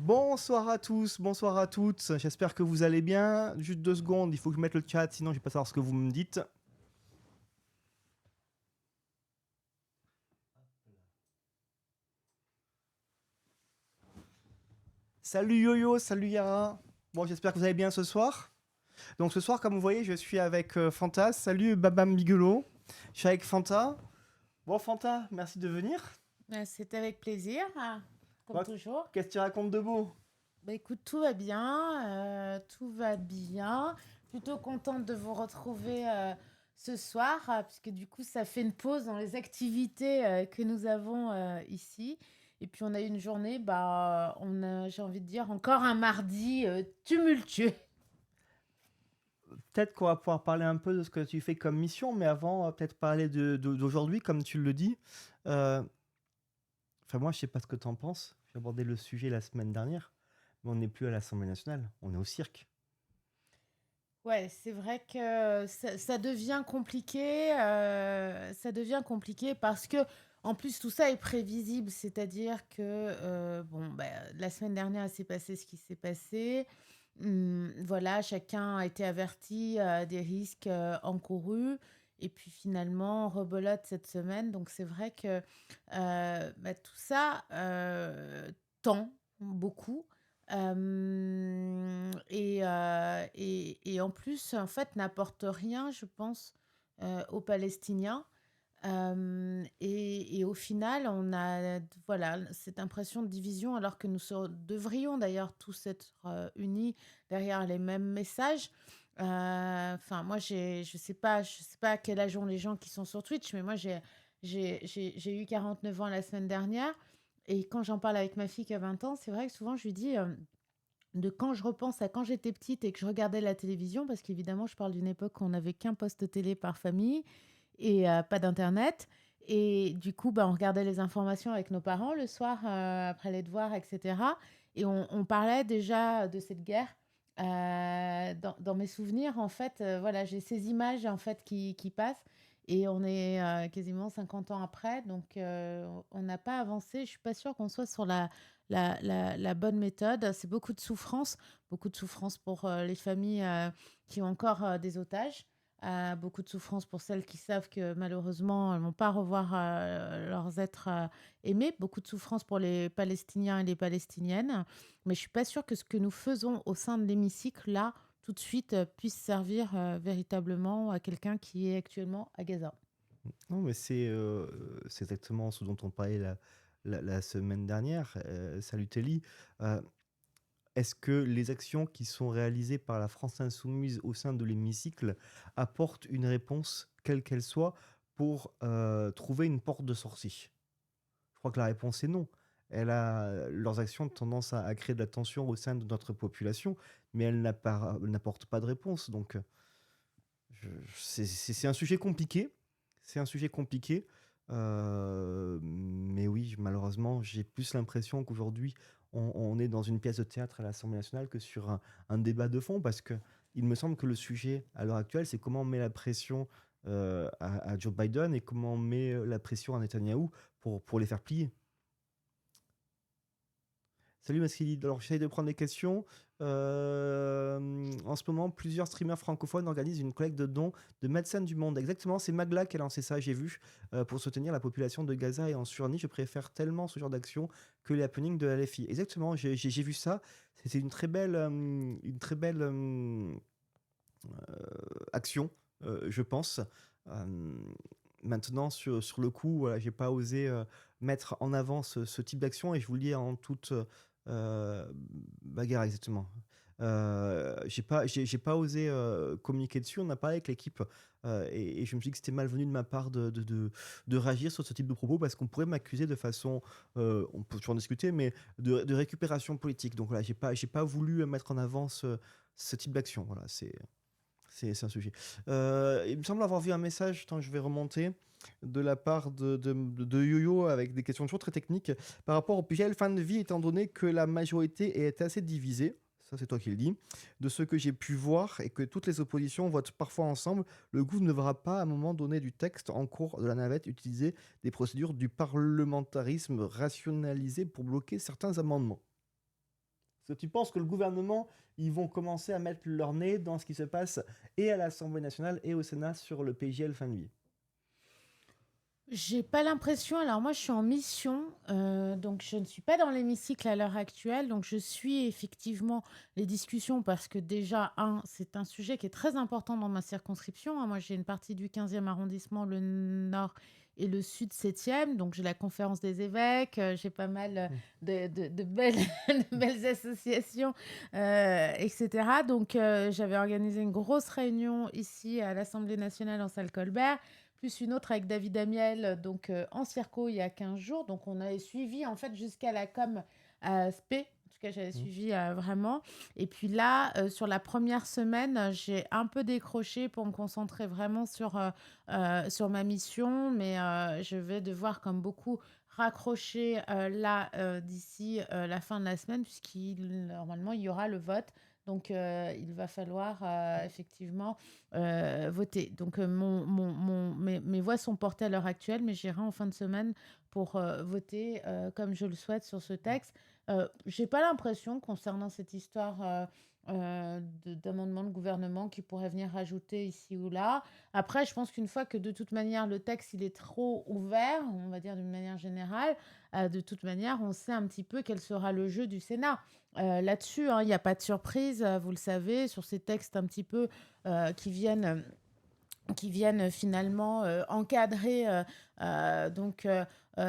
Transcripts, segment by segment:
Bonsoir à tous, bonsoir à toutes. J'espère que vous allez bien. Juste 2 secondes, il faut que je mette le chat, sinon je vais pas savoir ce que vous me dites. Salut Yo-Yo, salut Yara. Bon, j'espère que vous allez bien ce soir. Donc ce soir, comme vous voyez, je suis avec Fanta. Salut Babam Bigelo. Je suis avec Fanta. Bon, Fanta, merci de venir. C'est avec plaisir, hein, comme Bon, toujours. qu'est-ce que tu racontes de beau? Bah écoute, tout va bien, tout va bien. Plutôt contente de vous retrouver ce soir, puisque du coup, ça fait une pause dans les activités que nous avons ici. Et puis, on a eu une journée, j'ai envie de dire, encore un mardi tumultueux. Peut-être qu'on va pouvoir parler un peu de ce que tu fais comme mission, mais avant, on va peut-être parler d'aujourd'hui, comme tu le dis. Euh, Enfin, moi, je sais pas ce que tu en penses. J'ai abordé le sujet la semaine dernière, mais on n'est plus à l'Assemblée nationale, on est au cirque. Ouais, c'est vrai que ça devient compliqué, ça devient compliqué parce que, en plus, tout ça est prévisible. C'est-à-dire que, la semaine dernière, il s'est passé ce qui s'est passé. Voilà, chacun a été averti des risques encourus. Et puis finalement, rebelote cette semaine. Donc c'est vrai que tout ça tend beaucoup. Et en plus, en fait, n'apporte rien, je pense, aux Palestiniens. Et au final, on a voilà, cette impression de division, alors que devrions d'ailleurs tous être unis derrière les mêmes messages. Enfin, moi, je sais pas à quel âge ont les gens qui sont sur Twitch, mais moi, j'ai eu 49 ans la semaine dernière. Et quand j'en parle avec ma fille qui a 20 ans, c'est vrai que souvent, je lui dis de quand je repense à quand j'étais petite et que je regardais la télévision, parce qu'évidemment, je parle d'une époque où on n'avait qu'un poste télé par famille et pas d'internet. Et du coup, on regardait les informations avec nos parents le soir après les devoirs, etc. Et on parlait déjà de cette guerre. Dans mes souvenirs, en fait, voilà, j'ai ces images en fait qui passent. Et on est quasiment 50 ans après, donc on n'a pas avancé. Je suis pas sûre qu'on soit sur la bonne méthode. C'est beaucoup de souffrance pour les familles qui ont encore des otages. Beaucoup de souffrance pour celles qui savent que malheureusement, elles ne vont pas revoir leurs êtres aimés. Beaucoup de souffrance pour les Palestiniens et les Palestiniennes. Mais je ne suis pas sûre que ce que nous faisons au sein de l'hémicycle, là, tout de suite, puisse servir véritablement à quelqu'un qui est actuellement à Gaza. Non, mais c'est exactement ce dont on parlait la semaine dernière. Salut Telly. Euh, Est-ce que les actions qui sont réalisées par la France insoumise au sein de l'hémicycle apportent une réponse, quelle qu'elle soit, pour trouver une porte de sortie? Je crois que la réponse est non. Leurs actions ont tendance à créer de la tension au sein de notre population, mais elles n'apportent pas de réponse. Donc, c'est un sujet compliqué. C'est un sujet compliqué. Mais oui, malheureusement, j'ai plus l'impression qu'aujourd'hui, on est dans une pièce de théâtre à l'Assemblée nationale que sur un débat de fond, parce que il me semble que le sujet à l'heure actuelle, c'est comment on met la pression à Joe Biden et comment on met la pression à Netanyahou pour les faire plier. Salut Maskili, alors j'essaye de prendre des questions. En ce moment, plusieurs streamers francophones organisent une collecte de dons de Médecins du Monde. Exactement, c'est Magla qui a lancé ça, j'ai vu, pour soutenir la population de Gaza et en Surnie. Je préfère tellement ce genre d'action que les happenings de la LFI. Exactement, j'ai vu ça. C'était une très belle action, je pense. Euh, Maintenant, sur le coup, voilà, j'ai pas osé mettre en avant ce type d'action et je vous le dis en toute bagarre exactement. J'ai pas osé communiquer dessus. On a parlé avec l'équipe et je me suis dit que c'était malvenu de ma part de réagir sur ce type de propos parce qu'on pourrait m'accuser de façon, on peut toujours en discuter, mais de récupération politique. Donc voilà, j'ai pas voulu mettre en avant ce type d'action. Voilà, c'est un sujet. Il me semble avoir vu un message, attends, je vais remonter, de la part de Yo-Yo avec des questions toujours très techniques par rapport au PGL fin de vie, étant donné que la majorité est assez divisée. Ça, c'est toi qui le dis. De ce que j'ai pu voir et que toutes les oppositions votent parfois ensemble, le gouvernement ne devra pas, à un moment donné du texte en cours de la navette, utiliser des procédures du parlementarisme rationalisé pour bloquer certains amendements. Est-ce que tu penses que le gouvernement, ils vont commencer à mettre leur nez dans ce qui se passe et à l'Assemblée nationale et au Sénat sur le PGL fin de vie? J'ai pas l'impression. Alors moi, je suis en mission, donc je ne suis pas dans l'hémicycle à l'heure actuelle. Donc je suis effectivement les discussions parce que déjà, c'est un sujet qui est très important dans ma circonscription, hein. Moi, j'ai une partie du 15e arrondissement, le nord et le sud 7e. Donc j'ai la conférence des évêques, j'ai pas mal Mm. de belles, de belles associations, etc. Donc j'avais organisé une grosse réunion ici à l'Assemblée nationale en salle Colbert, plus une autre avec David Amiel, donc en Circo il y a 15 jours. Donc on avait suivi en fait jusqu'à la com SP. En tout cas, j'avais Mm. suivi vraiment. Et puis là, sur la première semaine, j'ai un peu décroché pour me concentrer vraiment sur ma mission. Mais je vais devoir, comme beaucoup, raccrocher là d'ici la fin de la semaine, puisqu'il normalement il y aura le vote. Donc, il va falloir effectivement voter. Donc, mes voix sont portées à l'heure actuelle, mais j'irai en fin de semaine pour voter comme je le souhaite sur ce texte. J'ai pas l'impression, concernant cette histoire d'amendement de gouvernement qui pourrait venir rajouter ici ou là. Après, je pense qu'une fois que de toute manière le texte il est trop ouvert, on va dire d'une manière générale, de toute manière, on sait un petit peu quel sera le jeu du Sénat. Là-dessus, hein, il n'y a pas de surprise, vous le savez, sur ces textes un petit peu qui viennent finalement encadrer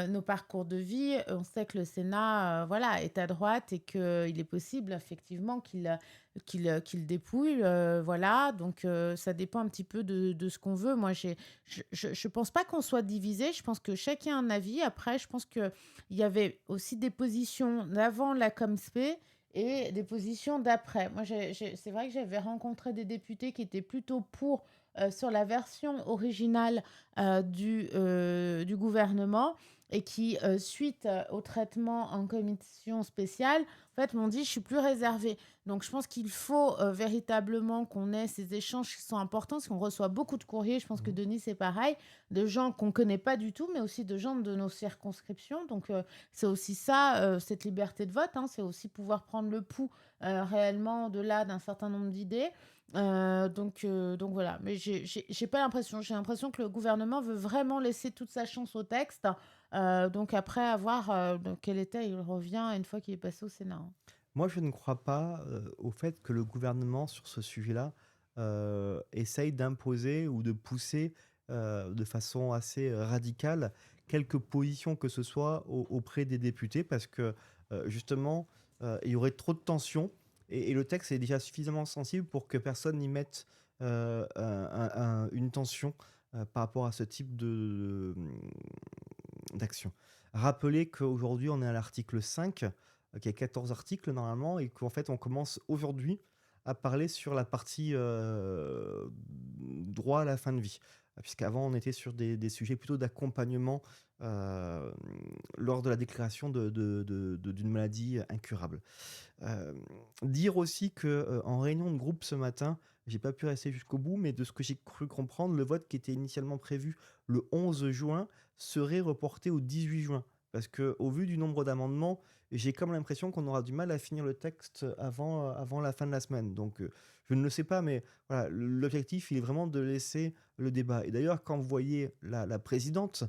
nos parcours de vie. On sait que le Sénat voilà, est à droite et qu'il est possible effectivement qu'il dépouille. Voilà, donc ça dépend un petit peu de ce qu'on veut. Moi, je ne pense pas qu'on soit divisé. Je pense que chacun a un avis. Après, je pense qu'il y avait aussi des positions d'avant la COMSPE et des positions d'après. Moi, c'est vrai que j'avais rencontré des députés qui étaient plutôt pour sur la version originale du gouvernement et qui, suite au traitement en commission spéciale, en fait, m'ont dit je suis plus réservée. Donc, je pense qu'il faut véritablement qu'on ait ces échanges qui sont importants, parce qu'on reçoit beaucoup de courriers. Je pense que Mhm. Denis, c'est pareil, de gens qu'on ne connaît pas du tout, mais aussi de gens de nos circonscriptions. Donc, c'est aussi ça, cette liberté de vote, hein, c'est aussi pouvoir prendre le pouls réellement au-delà d'un certain nombre d'idées. Donc voilà, mais j'ai pas l'impression. J'ai l'impression que le gouvernement veut vraiment laisser toute sa chance au texte. Donc après, à voir dans quel état il revient une fois qu'il est passé au Sénat, hein. Moi, je ne crois pas au fait que le gouvernement, sur ce sujet-là, essaye d'imposer ou de pousser de façon assez radicale quelques positions que ce soit auprès des députés, parce que justement, il y aurait trop de tensions et le texte est déjà suffisamment sensible pour que personne n'y mette une tension par rapport à ce type d'action. Rappelez qu'aujourd'hui, on est à l'article 5, qui a 14 articles normalement, et qu'en fait, on commence aujourd'hui à parler sur la partie droit à la fin de vie. Puisqu'avant, on était sur des sujets plutôt d'accompagnement euh, lors de la déclaration d'une maladie incurable. Euh, Dire aussi que en réunion de groupe ce matin, j'ai pas pu rester jusqu'au bout, mais de ce que j'ai cru comprendre, le vote qui était initialement prévu le 11 juin serait reporté au 18 juin. Parce que au vu du nombre d'amendements, j'ai comme l'impression qu'on aura du mal à finir le texte avant la fin de la semaine. Donc je ne le sais pas, mais voilà, l'objectif, il est vraiment de laisser le débat. Et d'ailleurs, quand vous voyez la présidente,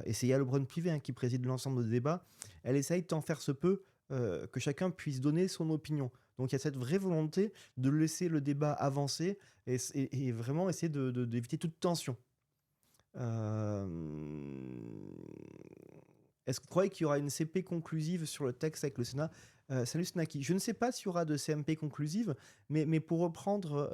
et c'est Yael Braun-Pivet hein, qui préside l'ensemble des débats, elle essaye tant faire se peut que chacun puisse donner son opinion. Donc il y a cette vraie volonté de laisser le débat avancer et vraiment essayer d'éviter toute tension. Euh, Est-ce que vous croyez qu'il y aura une CP conclusive sur le texte avec le Sénat? Salut Snaki. Je ne sais pas s'il y aura de CMP conclusive, mais pour reprendre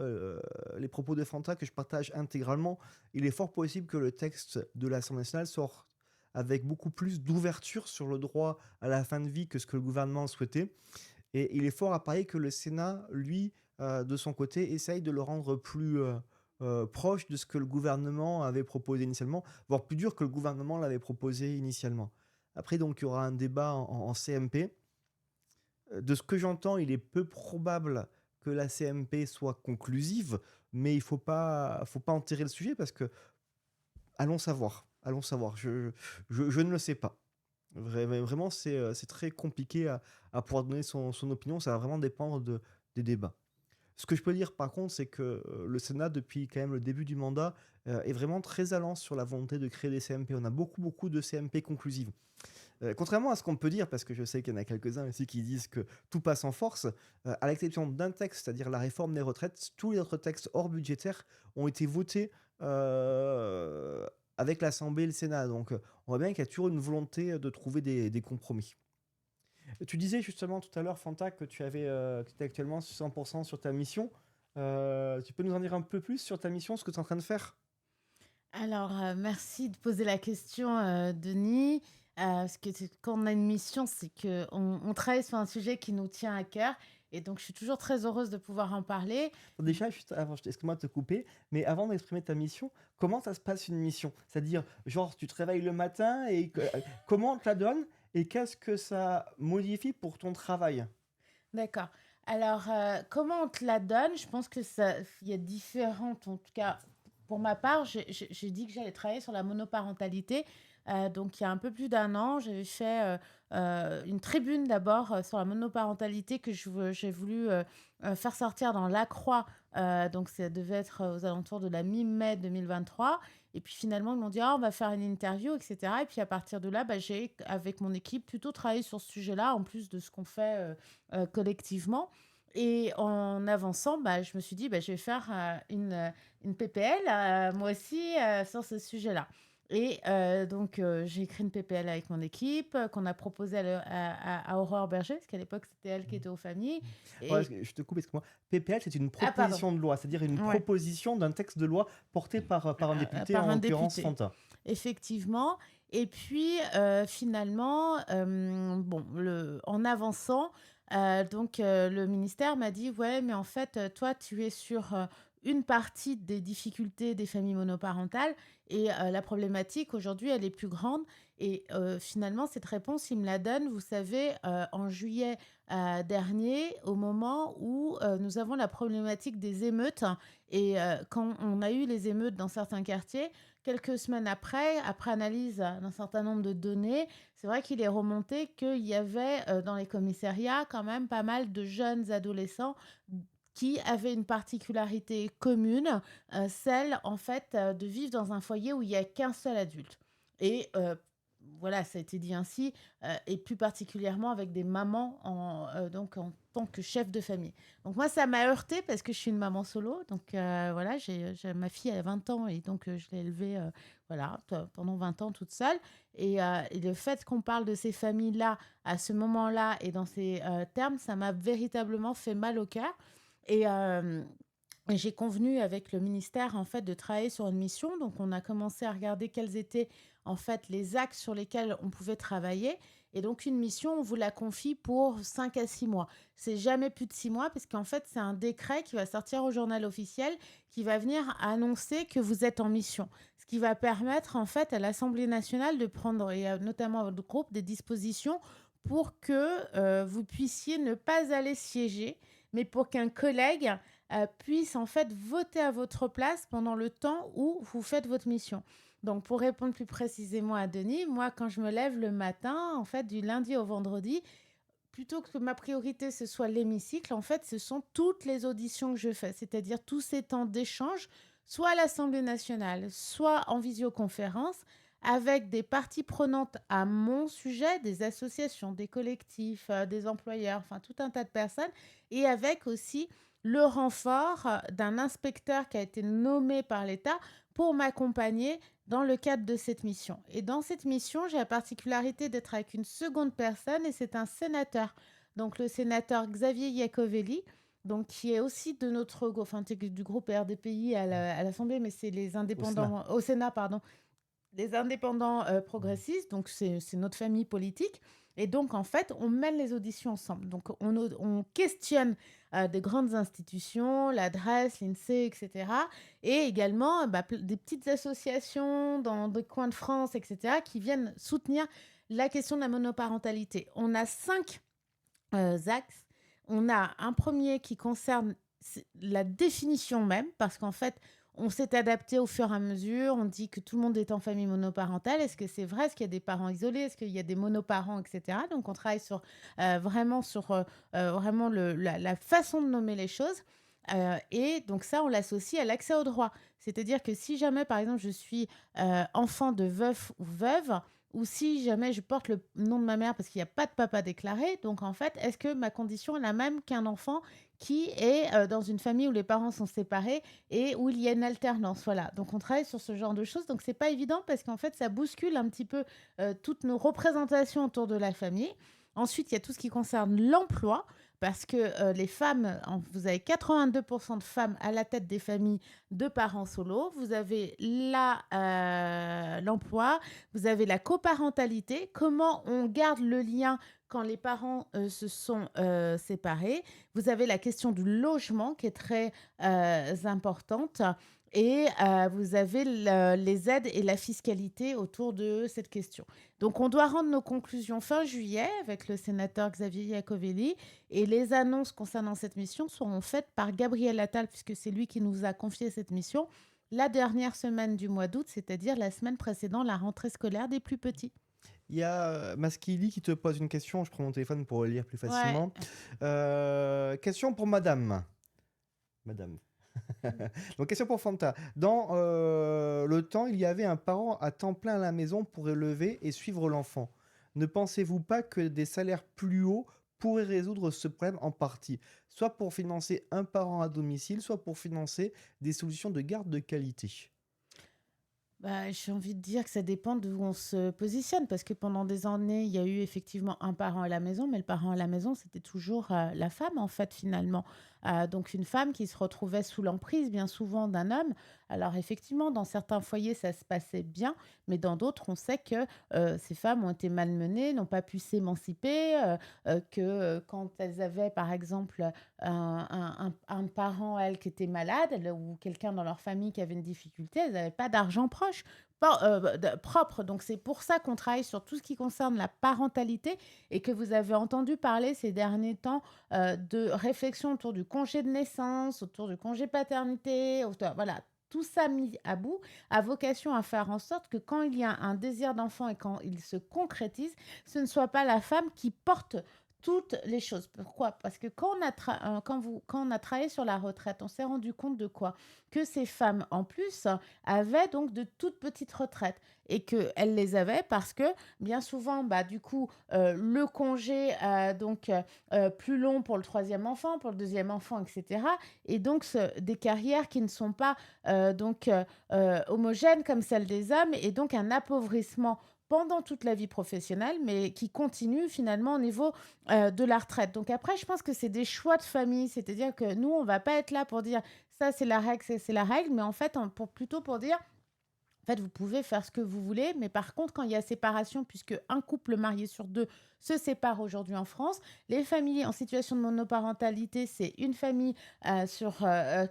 les propos de Fanta que je partage intégralement, il est fort possible que le texte de l'Assemblée nationale sorte avec beaucoup plus d'ouverture sur le droit à la fin de vie que ce que le gouvernement souhaitait. Et il est fort à parier que le Sénat, lui, de son côté, essaye de le rendre plus proche de ce que le gouvernement avait proposé initialement, voire plus dur que le gouvernement l'avait proposé initialement. Après, donc, il y aura un débat en CMP. De ce que j'entends, il est peu probable que la CMP soit conclusive, mais il ne faut pas enterrer le sujet parce que allons savoir. Allons savoir. Je ne le sais pas. Vraiment, c'est très compliqué à pouvoir donner son opinion. Ça va vraiment dépendre des débats. Ce que je peux dire par contre, c'est que le Sénat, depuis quand même le début du mandat, est vraiment très allant sur la volonté de créer des CMP. On a beaucoup, beaucoup de CMP conclusives. Contrairement à ce qu'on peut dire, parce que je sais qu'il y en a quelques-uns aussi qui disent que tout passe en force, à l'exception d'un texte, c'est-à-dire la réforme des retraites, tous les autres textes hors budgétaires ont été votés avec l'Assemblée et le Sénat. Donc on voit bien qu'il y a toujours une volonté de trouver des compromis. Tu disais justement tout à l'heure, Fanta, que tu étais actuellement 100% sur ta mission. Tu peux nous en dire un peu plus sur ta mission, ce que tu es en train de faire? Alors, merci de poser la question, Denis, parce que c'est quand on a une mission, c'est qu'on travaille sur un sujet qui nous tient à cœur et donc je suis toujours très heureuse de pouvoir en parler. Déjà, juste avant, excuse-moi de te couper, mais avant d'exprimer ta mission, comment ça se passe une mission? C'est-à-dire, genre, tu te réveilles le matin et comment on te la donne et qu'est-ce que ça modifie pour ton travail? D'accord. Alors, comment on te la donne? Je pense que ça il y a différentes en tout cas, pour ma part, j'ai dit que j'allais travailler sur la monoparentalité, donc il y a un peu plus d'un an, j'avais fait, une tribune d'abord, sur la monoparentalité que j'ai voulu, faire sortir dans La Croix, donc ça devait être, aux alentours de la mi-mai 2023 et puis finalement, ils m'ont dit: «Ah, on va faire une interview» et cetera et puis à partir de là, bah, j'ai, avec mon équipe, plutôt travaillé sur ce sujet-là, en plus de ce qu'on fait, collectivement et en avançant, bah, je me suis dit: «Bah, je vais faire, une PPL, moi aussi, sur ce sujet-là» et donc j'ai écrit une PPL avec mon équipe, qu'on a proposée à Aurore Berger, parce qu'à l'époque, c'était elle qui était aux familles Ouais, et je te coupe, excuse-moi. PPL, c'est une ah pardon, proposition de loi, c'est-à-dire une ouais, proposition d'un texte de loi porté par un député, par en un l'occurrence député. Fanta. Effectivement et puis, finalement, bon, en avançant, le ministère m'a dit: «Ouais, mais en fait, toi, tu es sur, une partie des difficultés des familles monoparentales et la problématique aujourd'hui, elle est plus grande» et finalement, cette réponse, il me la donne, vous savez, en juillet, dernier, au moment où, nous avons la problématique des émeutes et quand on a eu les émeutes dans certains quartiers, quelques semaines après, après analyse d'un certain nombre de données, c'est vrai qu'il est remonté qu'il y avait, dans les commissariats quand même pas mal de jeunes adolescents qui avaient une particularité commune, celle en fait, de vivre dans un foyer où il y a qu'un seul adulte et voilà, ça a été dit ainsi, et plus particulièrement avec des mamans donc en tant que chef de famille. Donc moi, ça m'a heurtée parce que je suis une maman solo, donc voilà, j'ai ma fille, elle a 20 ans et donc je l'ai élevée, voilà, pendant 20 ans toute seule et le fait qu'on parle de ces familles-là, à ce moment-là et dans ces, termes, ça m'a véritablement fait mal au cœur et j'ai convenu avec le ministère, en fait, de travailler sur une mission. Donc on a commencé à regarder quels étaient, en fait, les axes sur lesquels on pouvait travailler et donc une mission, on vous la confie pour 5 à 6 mois. C'est jamais plus de 6 mois parce qu'en fait, c'est un décret qui va sortir au journal officiel, qui va venir annoncer que vous êtes en mission. Ce qui va permettre, en fait, à l'Assemblée nationale de prendre et notamment à votre groupe, des dispositions pour que, vous puissiez ne pas aller siéger, mais pour qu'un collègue puisse en fait voter à votre place pendant le temps où vous faites votre mission. Donc pour répondre plus précisément à Denis, moi quand je me lève le matin, en fait du lundi au vendredi, plutôt que ma priorité ce soit l'hémicycle, en fait ce sont toutes les auditions que je fais, c'est-à-dire tous ces temps d'échange, soit à l'Assemblée nationale, soit en visioconférence, avec des parties prenantes à mon sujet, des associations, des collectifs, des employeurs, enfin tout un tas de personnes, et avec aussi le renfort d'un inspecteur qui a été nommé par l'État pour m'accompagner dans le cadre de cette mission. Et dans cette mission, j'ai la particularité d'être avec une seconde personne et c'est un sénateur. Donc le sénateur Xavier Iacovelli, donc qui est aussi de enfin, du groupe RDPI à l'Assemblée, mais c'est les Au Sénat. indépendants, au Sénat, pardon, les indépendants, progressistes, donc c'est notre famille politique et donc en fait, on mène les auditions ensemble. Donc on questionne, des grandes institutions, l'adresse, l'INSEE et cetera et également, bah, des petites associations dans des coins de France et cetera qui viennent soutenir la question de la monoparentalité. On a 5 axes. On a un premier qui concerne la définition même, parce qu'en fait, on s'est adapté au fur et à mesure. On dit que tout le monde est en famille monoparentale. Est-ce que c'est vrai? Est-ce qu'il y a des parents isolés? Est-ce qu'il y a des monoparents, et cetera? Donc on travaille sur, vraiment sur, vraiment la façon de nommer les choses, et donc ça, on l'associe à l'accès au droit. C'est-à-dire que si jamais, par exemple, je suis, enfant de veuf ou veuve, ou si jamais je porte le nom de ma mère parce qu'il y a pas de papa déclaré, donc en fait, est-ce que ma condition est la même qu'un enfant qui est, dans une famille où les parents sont séparés et où il y a une alternance? Voilà, donc on travaille sur ce genre de choses, donc c'est pas évident parce qu'en fait, ça bouscule un petit peu, toutes nos représentations autour de la famille. Ensuite, il y a tout ce qui concerne l'emploi parce que, les femmes, vous avez 82 de femmes à la tête des familles de parents solos. Vous avez l'emploi, vous avez la coparentalité, comment on garde le lien quand les parents, se sont, séparés. Vous avez la question du logement qui est très, importante, et vous avez les aides et la fiscalité autour de cette question. Donc on doit rendre nos conclusions fin juillet avec le sénateur Xavier Iacovelli, et les annonces concernant cette mission seront faites par Gabriel Attal puisque c'est lui qui nous a confié cette mission, la dernière semaine du mois d'août, c'est-à-dire la semaine précédant la rentrée scolaire des plus petits. Il y a Maskili qui te pose une question. Je prends mon téléphone pour le lire plus Ouais. facilement. Question pour madame. Madame. Donc, question pour Fanta. Dans le temps, il y avait un parent à temps plein à la maison pour élever et suivre l'enfant. Ne pensez-vous pas que des salaires plus hauts pourraient résoudre ce problème en partie, soit pour financer un parent à domicile, soit pour financer des solutions de garde de qualité? Bah, j'ai envie de dire que ça dépend d'où on se positionne, parce que pendant des années, il y a eu effectivement un parent à la maison, mais le parent à la maison, c'était toujours la femme, en fait, finalement. Donc, une femme qui se retrouvait sous l'emprise, bien souvent, d'un homme. Alors, effectivement, dans certains foyers, ça se passait bien, mais dans d'autres, on sait que ces femmes ont été malmenées, n'ont pas pu s'émanciper, que quand elles avaient, par exemple, un parent, elle, qui était malade, ou quelqu'un dans leur famille qui avait une difficulté, elles n'avaient pas d'argent proche. Propre. Donc c'est pour ça qu'on travaille sur tout ce qui concerne la parentalité, et que vous avez entendu parler ces derniers temps de réflexion autour du congé de naissance, autour du congé paternité, voilà, tout ça mis à bout a vocation à faire en sorte que quand il y a un désir d'enfant et quand il se concrétise, ce ne soit pas la femme qui porte toutes les choses. Pourquoi? Parce que quand on a travaillé sur la retraite, on s'est rendu compte de quoi? Que ces femmes, en plus, avaient donc de toutes petites retraites, et qu'elles les avaient parce que, bien souvent, bah, du coup, le congé, plus long pour le troisième enfant, pour le deuxième enfant, et cetera, et donc des carrières qui ne sont pas, homogènes comme celles des hommes, et donc un appauvrissement pendant toute la vie professionnelle, mais qui continue finalement au niveau de la retraite. Donc après, je pense que c'est des choix de famille, c'est-à-dire que nous, on va pas être là pour dire ça c'est la règle, ça c'est la règle, mais en fait, plutôt pour dire, en fait, vous pouvez faire ce que vous voulez, mais par contre, quand il y a séparation, puisque un couple marié sur deux se sépare aujourd'hui en France, les familles en situation de monoparentalité, c'est une famille sur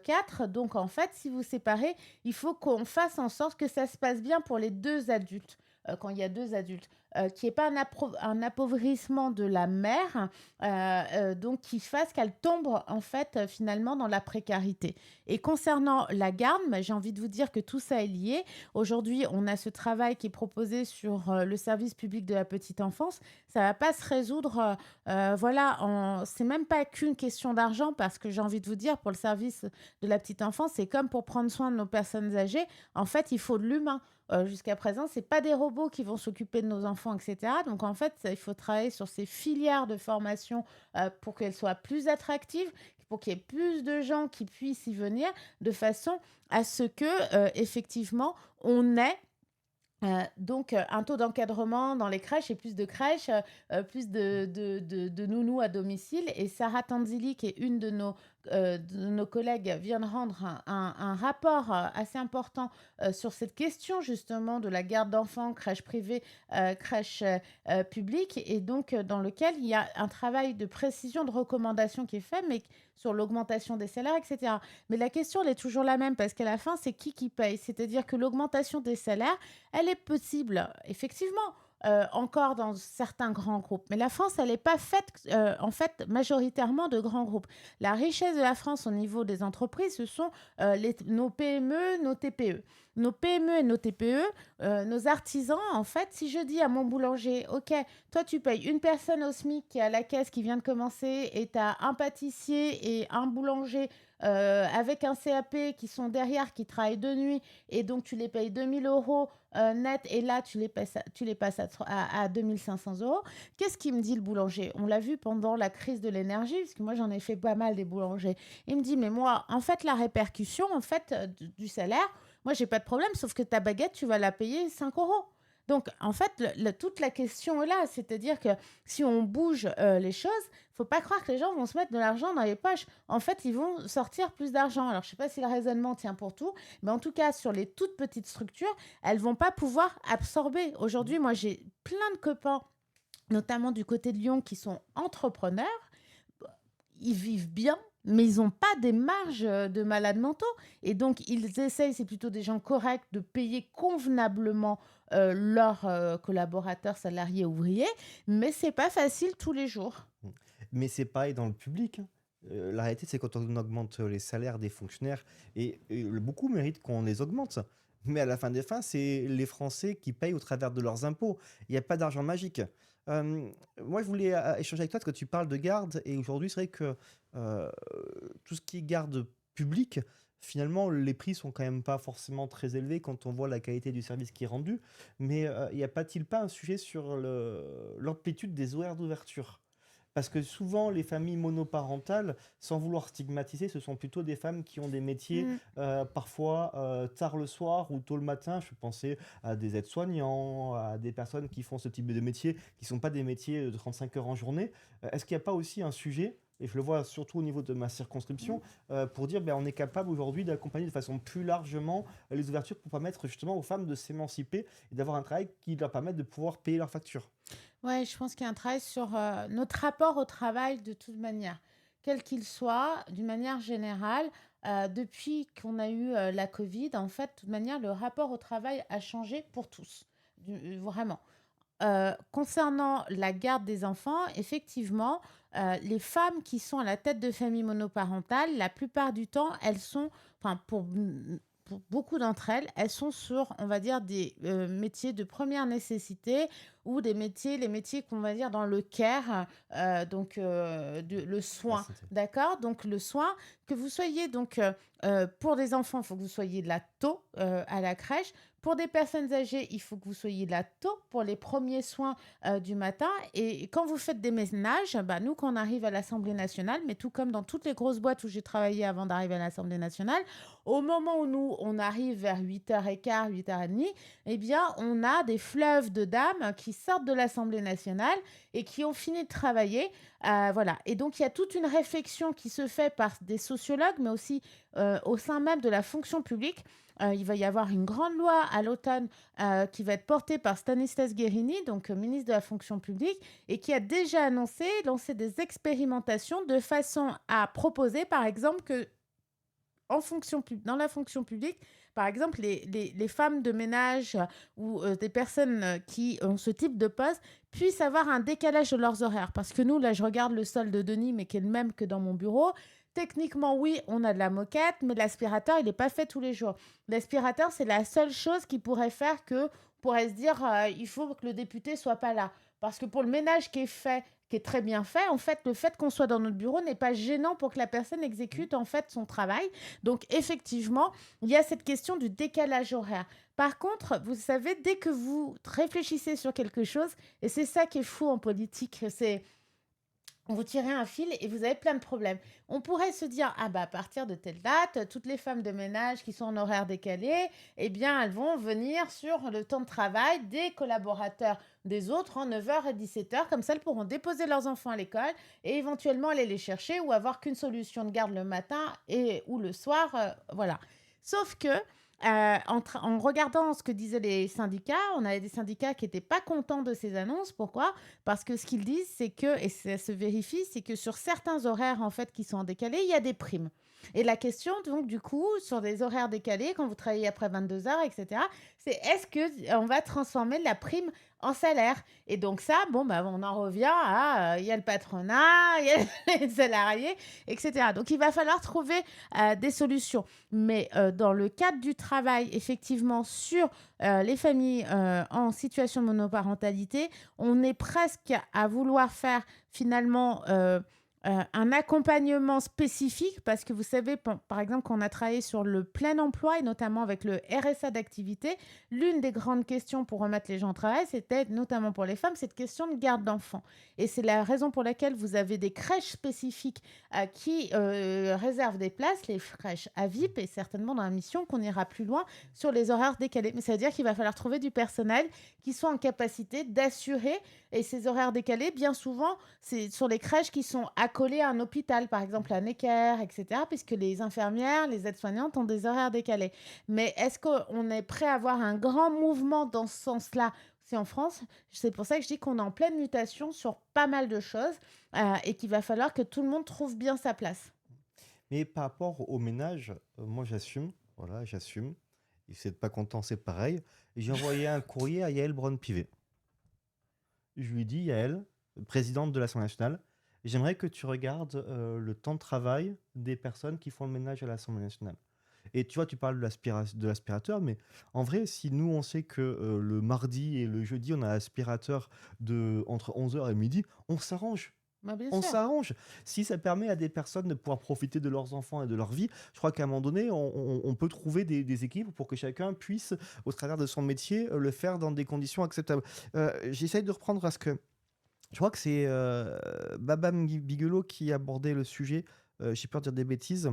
quatre. Donc, en fait, si vous séparez, il faut qu'on fasse en sorte que ça se passe bien pour les deux adultes, quand il y a deux adultes. Qu'il n'y ait pas un appauvrissement de la mère, donc qui fasse qu'elle tombe en fait finalement dans la précarité. Et concernant la garde, bah, j'ai envie de vous dire que tout ça est lié. Aujourd'hui, on a ce travail qui est proposé sur le service public de la petite enfance. Ça va pas se résoudre, voilà, c'est même pas qu'une question d'argent, parce que j'ai envie de vous dire, pour le service de la petite enfance, c'est comme pour prendre soin de nos personnes âgées. En fait, il faut de l'humain. Jusqu'à présent, c'est pas des robots qui vont s'occuper de nos enfants, et cetera. Donc en fait, il faut travailler sur ces filières de formation, pour qu'elles soient plus attractives, pour qu'il y ait plus de gens qui puissent y venir, de façon à ce que, effectivement, on ait un taux d'encadrement dans les crèches, et plus de crèches, plus de nounous à domicile. Et Sarah Tanzili, qui est une de nos collègues, vient de rendre un rapport assez important sur cette question justement de la garde d'enfants, crèche privée, crèche publique, et donc dans lequel il y a un travail de précision, de recommandation qui est fait, mais sur l'augmentation des salaires, etc. Mais la question, elle est toujours la même, parce qu'à la fin, c'est qui paye. C'est-à-dire que l'augmentation des salaires, elle est possible, effectivement. encore dans certains grands groupes. Mais la France, elle est pas faite, en fait, majoritairement de grands groupes. La richesse de la France au niveau des entreprises, ce sont, nos PME, nos TPE. Nos PME et nos TPE, nos artisans, en fait, si je dis à mon boulanger: «OK, toi, tu payes une personne au SMIC qui est à la caisse, qui vient de commencer et tu as un pâtissier et un boulanger, avec un CAP qui sont derrière, qui travaillent de nuit et donc tu les payes 2 000 € net et là tu les passes à 2 500 €. Qu'est-ce qu'il me dit le boulanger? On l'a vu pendant la crise de l'énergie, parce que moi j'en ai fait pas mal des boulangers. Il me dit: «Mais moi, en fait, la répercussion en fait, du salaire, moi j'ai pas de problème, sauf que ta baguette, tu vas la payer 5 €.» Donc en fait, toute la question est là, c'est-à-dire que si on bouge les choses, faut pas croire que les gens vont se mettre de l'argent dans les poches. En fait, ils vont sortir plus d'argent. Alors, je sais pas si le raisonnement tient pour tout, mais en tout cas, sur les toutes petites structures, elles vont pas pouvoir absorber. Aujourd'hui, moi, j'ai plein de copains, notamment du côté de Lyon, qui sont entrepreneurs. Ils vivent bien, mais ils n'ont pas des marges de malades mentaux. Et donc, ils essayent, c'est plutôt des gens corrects, de payer convenablement leurs collaborateurs, salariés, ouvriers, mais c'est pas facile tous les jours. Mmh. Mais c'est pareil dans le public, hein. La réalité, c'est quand on augmente les salaires des fonctionnaires beaucoup méritent qu'on les augmente. Mais à la fin des fins, c'est les Français qui payent au travers de leurs impôts. Il y a pas d'argent magique. Moi, je voulais, échanger avec toi parce que tu parles de garde et aujourd'hui, c'est vrai que, heu, tout ce qui est garde publique, finalement, les prix sont quand même pas forcément très élevés quand on voit la qualité du service qui est rendu. Mais, y a pas-t-il pas un sujet sur l'amplitude des horaires d'ouverture? Parce que souvent, les familles monoparentales, sans vouloir stigmatiser, ce sont plutôt des femmes qui ont des métiers Mmh. parfois tard le soir ou tôt le matin. Je pensais à des aides-soignants, à des personnes qui font ce type de métiers, qui ne sont pas des métiers de 35 heures en journée. Est-ce qu'il n'y a pas aussi un sujet, et je le vois surtout au niveau de ma circonscription, pour dire ben, on est capable aujourd'hui d'accompagner de façon plus largement les ouvertures pour permettre justement aux femmes de s'émanciper et d'avoir un travail qui leur permette de pouvoir payer leurs factures. Ouais, je pense qu'il y a un travail sur notre rapport au travail de toute manière, quel qu'il soit, d'une manière générale. Depuis qu'on a eu la Covid, en fait, de toute manière, le rapport au travail a changé pour tous, vraiment. Concernant la garde des enfants, effectivement, les femmes qui sont à la tête de familles monoparentales, la plupart du temps, elles sont, enfin, pour beaucoup d'entre elles, elles sont sur, on va dire, des métiers de première nécessité ou les métiers qu'on va dire dans le care, donc le La soin, santé. d'accord? Donc le soin, que vous soyez donc pour des enfants, il faut que vous soyez là tôt à la crèche. Pour des personnes âgées, il faut que vous soyez là tôt pour les premiers soins du matin. Et quand vous faites des ménages, bah, nous, quand on arrive à l'Assemblée nationale, mais tout comme dans toutes les grosses boîtes où j'ai travaillé avant d'arriver à l'Assemblée nationale, au moment où nous, on arrive vers 8h15, 8h30, eh bien, on a des fleuves de dames qui sortent de l'Assemblée nationale et qui ont fini de travailler. Voilà. Et donc, il y a toute une réflexion qui se fait par des sociologues, mais aussi au sein même de la fonction publique. Il va y avoir une grande loi à l'automne qui va être portée par Stanislas Guerini, donc ministre de la fonction publique, et qui a déjà lancé des expérimentations de façon à proposer, par exemple, que dans la fonction publique, par exemple, les femmes de ménage ou des personnes qui ont ce type de poste puissent avoir un décalage de leurs horaires. Parce que nous, là, je regarde le solde de Denis, mais qui est le même que dans mon bureau. Techniquement, oui, on a de la moquette, mais l'aspirateur, il n'est pas fait tous les jours. L'aspirateur, c'est la seule chose qui pourrait faire que on pourrait se dire il faut que le député soit pas là. Parce que pour le ménage qui est fait, qui est très bien fait, en fait, le fait qu'on soit dans notre bureau n'est pas gênant pour que la personne exécute en fait son travail. Donc, effectivement, il y a cette question du décalage horaire. Par contre, vous savez, dès que vous réfléchissez sur quelque chose, et c'est ça qui est fou en politique, c'est vous tirez un fil et vous avez plein de problèmes. On pourrait se dire, ah bah à partir de telle date, toutes les femmes de ménage qui sont en horaire décalé, eh bien elles vont venir sur le temps de travail des collaborateurs des autres en 9h et 17h. Comme ça, elles pourront déposer leurs enfants à l'école et éventuellement aller les chercher ou avoir qu'une solution de garde le matin et ou le soir. Voilà. Sauf que en regardant ce que disaient les syndicats, on avait des syndicats qui n'étaient pas contents de ces annonces. Pourquoi? Parce que ce qu'ils disent, c'est que, et ça se vérifie, c'est que sur certains horaires en fait qui sont décalés, il y a des primes. Et la question, donc, du coup, sur des horaires décalés, quand vous travaillez après 22h, etc., C'est est-ce que on va transformer la prime en salaire? Et donc ça, bon, bah, on en revient à, il y a le patronat, il y a les salariés et cetera. Donc il va falloir trouver, des solutions. Mais, dans le cadre du travail, effectivement, sur, les familles, en situation de monoparentalité, on est presque à vouloir faire finalement, un accompagnement spécifique parce que vous savez, par exemple, quand on a travaillé sur le plein emploi et notamment avec le RSA d'activité, l'une des grandes questions pour remettre les gens au travail, c'était notamment pour les femmes, cette question de garde d'enfants. Et c'est la raison pour laquelle vous avez des crèches spécifiques qui réservent des places, les crèches à VIP, et certainement dans la mission qu'on ira plus loin sur les horaires décalés. Mais ça veut dire qu'il va falloir trouver du personnel qui soit en capacité d'assurer, et ces horaires décalés, bien souvent, c'est sur les crèches qui sont accolées à un hôpital, par exemple à Necker, et cetera, puisque les infirmières, les aides-soignantes ont des horaires décalés. Mais est-ce qu'on est prêt à avoir un grand mouvement dans ce sens-là? C'est en France. C'est pour ça que je dis qu'on est en pleine mutation sur pas mal de choses, et qu'il va falloir que tout le monde trouve bien sa place. Mais par rapport au ménage, moi j'assume, voilà, j'assume. Et si vous êtes pas content, c'est pareil. J'ai envoyé un courrier à Yael Braun-Pivet. Je lui dis, Yael, présidente de l'Assemblée nationale, j'aimerais que tu regardes le temps de travail des personnes qui font le ménage à l'Assemblée nationale. Et tu vois, tu parles de l'aspirateur, mais en vrai, si nous, on sait que le mardi et le jeudi, on a l'aspirateur entre 11 h et midi, on s'arrange. Bah, bien On sûr. s'arrange. Si ça permet à des personnes de pouvoir profiter de leurs enfants et de leur vie, je crois qu'à un moment donné, on peut trouver des équipes pour que chacun puisse, au travers de son métier, le faire dans des conditions acceptables. J'essaye de reprendre à ce que je crois que c'est Babam Bigelow qui abordait le sujet. J'ai peur de dire des bêtises.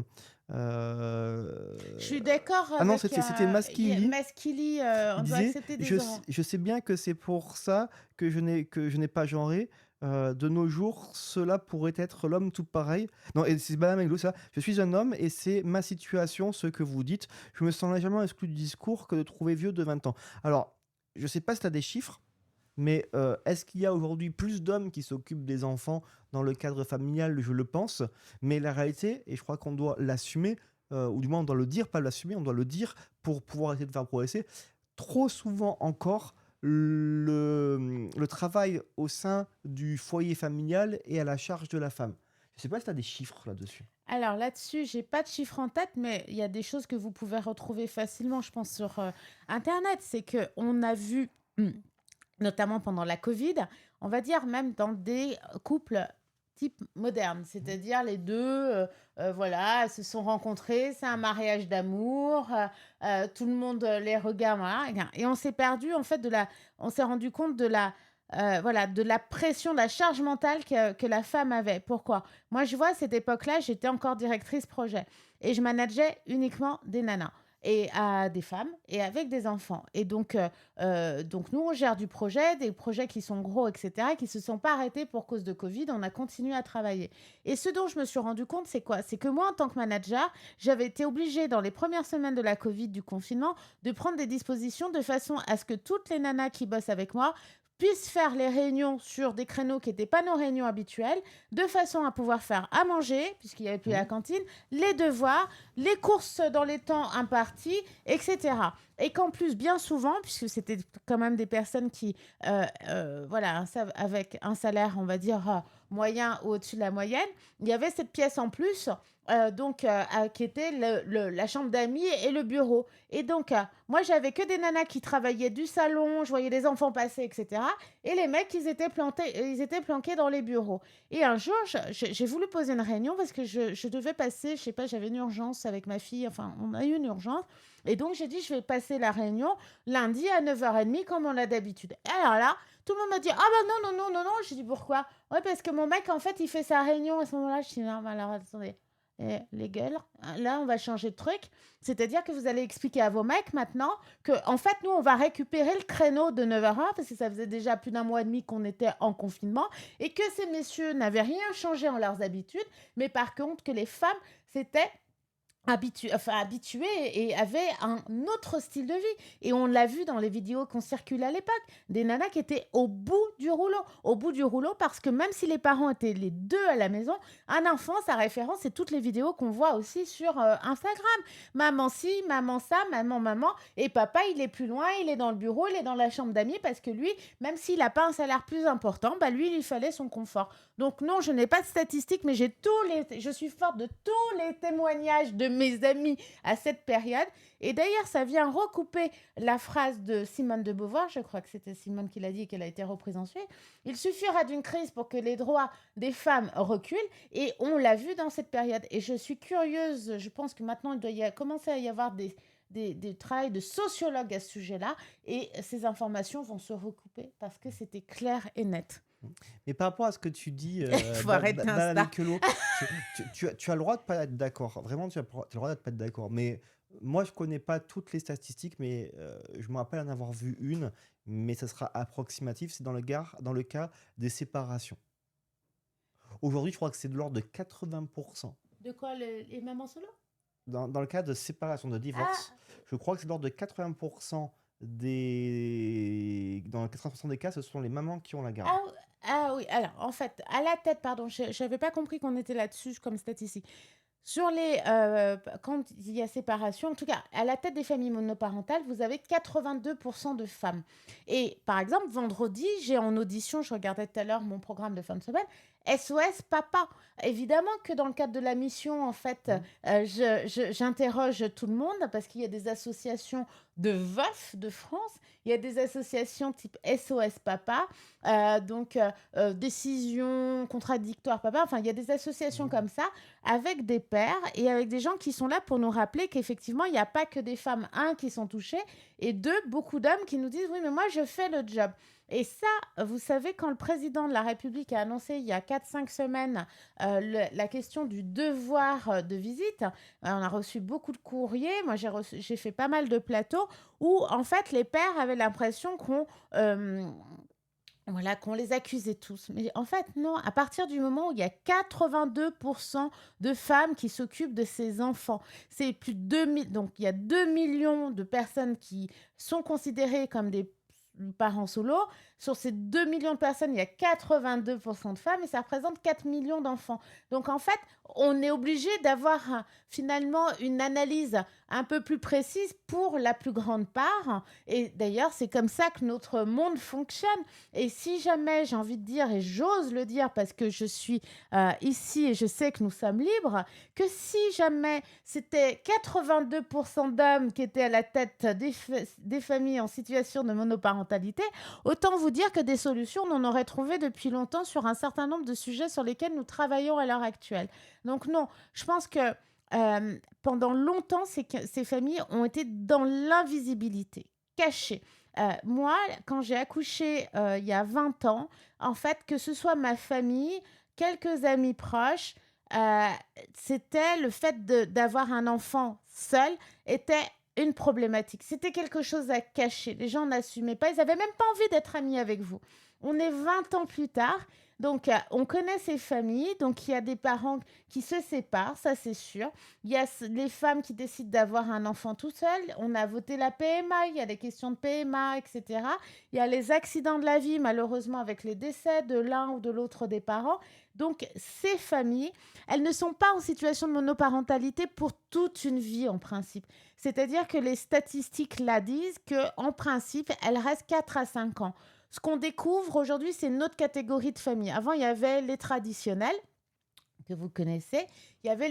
Je Euh, suis d'accord Ah non, avec, c'était Maskili. Maskili, Il on doit disait, accepter des horaires. je sais bien que c'est pour ça que je n'ai pas genré. De nos jours, cela pourrait être l'homme tout pareil. Non, et c'est Babam Bigelow, ça. Je suis un homme et c'est ma situation, ce que vous dites. Je me sens légèrement exclu du discours que de trouver vieux de 20 ans. Alors, je sais pas si tu as des chiffres. Mais est-ce qu'il y a aujourd'hui plus d'hommes qui s'occupent des enfants dans le cadre familial? Je le pense. Mais la réalité, et je crois qu'on doit l'assumer, ou du moins on doit le dire, pas l'assumer, on doit le dire pour pouvoir essayer de faire progresser. Trop souvent encore, le travail au sein du foyer familial est à la charge de la femme. Je ne sais pas si tu as des chiffres là-dessus. Alors là-dessus, j'ai pas de chiffres en tête, mais il y a des choses que vous pouvez retrouver facilement, je pense, sur, internet. C'est qu'on a vu, notamment pendant la covid, on va dire même dans des couples type moderne, c'est-à-dire les 2, voilà, se sont rencontrés, c'est un mariage d'amour, tout le monde, les regarde, voilà, et on s'est perdu en fait on s'est rendu compte de voilà, de la pression, de la charge mentale que la femme avait. Pourquoi? Moi, je vois à cette époque-là, j'étais encore directrice projet et je manageais uniquement des nanas et des femmes et avec des enfants. Et donc nous, on gère du projet, des projets qui sont gros, et cetera, qui se sont pas arrêtés pour cause de covid. On a continué à travailler. Et ce dont je me suis rendu compte, c'est quoi? C'est que moi, en tant que manager, j'avais été obligée, dans les premières semaines de la covid, du confinement, de prendre des dispositions de façon à ce que toutes les nanas qui bossent avec moi puissent faire les réunions sur des créneaux qui n'étaient pas nos réunions habituelles, de façon à pouvoir faire à manger, puisqu'il n'y avait plus la Mhm. cantine, les devoirs, les courses dans les temps impartis, etc. Et qu'en plus, bien souvent, puisque c'était quand même des personnes qui, voilà, avec un salaire, on va dire, moyen ou au-dessus de la moyenne, il y avait cette pièce en plus, qui était la chambre d'amis et le bureau. Et donc, moi, j'avais que des nanas qui travaillaient du salon, je voyais les enfants passer, etc. Et les mecs, ils étaient planqués dans les bureaux. Et un jour, j'ai voulu poser une réunion parce que je devais passer, je sais pas, j'avais une urgence avec ma fille, enfin, on a eu une urgence. Et donc, j'ai dit, je vais passer la réunion lundi à 9h30 comme on l'a d'habitude. Et alors là, tout le monde m'a dit, ah bah non, non, non, non, non. J'ai dit, pourquoi? Ouais, parce que mon mec, en fait, il fait sa réunion à ce moment-là. Je dis, non, mais alors, attendez. Les gueules, là, on va changer de truc. C'est-à-dire que vous allez expliquer à vos mecs maintenant que, en fait, nous, on va récupérer le créneau de 9h01 parce que ça faisait déjà plus d'un mois et demi qu'on était en confinement et que ces messieurs n'avaient rien changé en leurs habitudes, mais par contre, que les femmes, c'était Habitués et avaient un autre style de vie. Et on l'a vu dans les vidéos qu'on circulait à l'époque, des nanas qui étaient au bout du rouleau. Au bout du rouleau parce que même si les parents étaient les deux à la maison, un enfant, sa référence, c'est toutes les vidéos qu'on voit aussi sur Instagram. Maman ci, maman ça, maman, maman. Et papa, il est plus loin, il est dans le bureau, il est dans la chambre d'amis parce que lui, même s'il n'a pas un salaire plus important, bah lui, il lui fallait son confort. Donc non, je n'ai pas de statistiques, mais je suis forte de tous les témoignages de mes amis à cette période. Et d'ailleurs, ça vient recouper la phrase de Simone de Beauvoir, je crois que c'était Simone qui l'a dit et qu'elle a été reprise ensuite. Il suffira d'une crise pour que les droits des femmes reculent, et on l'a vu dans cette période. Et je suis curieuse, je pense que maintenant, il doit commencer à y avoir des travails de sociologues à ce sujet-là, et ces informations vont se recouper parce que c'était clair et net. Mais par rapport à ce que tu dis, Il faut arrêter banal Insta. que l'eau, tu as le droit de pas être d'accord. Vraiment, tu as le droit de pas être d'accord. Mais moi, je connais pas toutes les statistiques, mais je me rappelle en avoir vu une, mais ça sera approximatif. C'est dans le cas des séparations. Aujourd'hui, je crois que c'est de l'ordre de 80%. De quoi les mamans solo? Dans le cas de séparation, de Ah, divorce, je crois que c'est de l'ordre de 80% dans 80% des cas, ce sont les mamans qui ont la garde. ah oui, alors en fait, à la tête, pardon, je n'avais pas compris qu'on était là-dessus comme statistique. Sur quand il y a séparation, en tout cas, à la tête des familles monoparentales, vous avez 82% de femmes. Et par exemple, vendredi, j'ai en audition, je regardais tout à l'heure mon programme de fin de semaine, SOS Papa. Évidemment que dans le cadre de la mission, en fait, Mm. j'interroge tout le monde parce qu'il y a des associations de veufs de France, il y a des associations type SOS Papa, décision contradictoire Papa, enfin, il y a des associations Mm. comme ça avec des pères et avec des gens qui sont là pour nous rappeler qu'effectivement, il n'y a pas que des femmes, un, qui sont touchées, et deux, beaucoup d'hommes qui nous disent, oui, mais moi, je fais le job. Et ça, vous savez, quand le président de la République a annoncé il y a 4-5 semaines la question du devoir de visite, on a reçu beaucoup de courriers, moi j'ai fait pas mal de plateaux où en fait les pères avaient l'impression euh, voilà, qu'on les accusait tous. Mais en fait, non, à partir du moment où il y a 82% de femmes qui s'occupent de ces enfants, c'est plus de 2000, donc il y a 2 millions de personnes qui sont considérées comme des parents solo. Sur ces 2 millions de personnes, il y a 82% de femmes et ça représente 4 millions d'enfants. Donc en fait, on est obligé d'avoir finalement une analyse un peu plus précise pour la plus grande part. Et d'ailleurs, c'est comme ça que notre monde fonctionne. Et si jamais, j'ai envie de dire, et j'ose le dire parce que je suis ici et je sais que nous sommes libres, que si jamais c'était 82% d'hommes qui étaient à la tête des familles en situation de monoparentalité, autant vous dire que des solutions, on en aurait trouvé depuis longtemps sur un certain nombre de sujets sur lesquels nous travaillons à l'heure actuelle. Donc non, je pense que pendant longtemps, ces familles ont été dans l'invisibilité, cachées. Moi, quand j'ai accouché il y a 20 ans, en fait, que ce soit ma famille, quelques amis proches, euh, c'était le fait d'avoir un enfant seul était une problématique. C'était quelque chose à cacher. Les gens n'assumaient pas. Ils n'avaient même pas envie d'être amis avec vous. On est 20 ans plus tard. Donc, on connaît ces familles. Donc, il y a des parents qui se séparent, ça c'est sûr. Il y a les femmes qui décident d'avoir un enfant tout seul. On a voté la PMA, il y a les questions de PMA, etc. Il y a les accidents de la vie, malheureusement, avec les décès de l'un ou de l'autre des parents. Donc, ces familles, elles ne sont pas en situation de monoparentalité pour toute une vie, en principe. C'est-à-dire que les statistiques là disent qu'en principe, elles restent 4 à 5 ans. Ce qu'on découvre aujourd'hui, c'est une autre catégorie de famille. Avant, il y avait les traditionnels, que vous connaissez, il y avait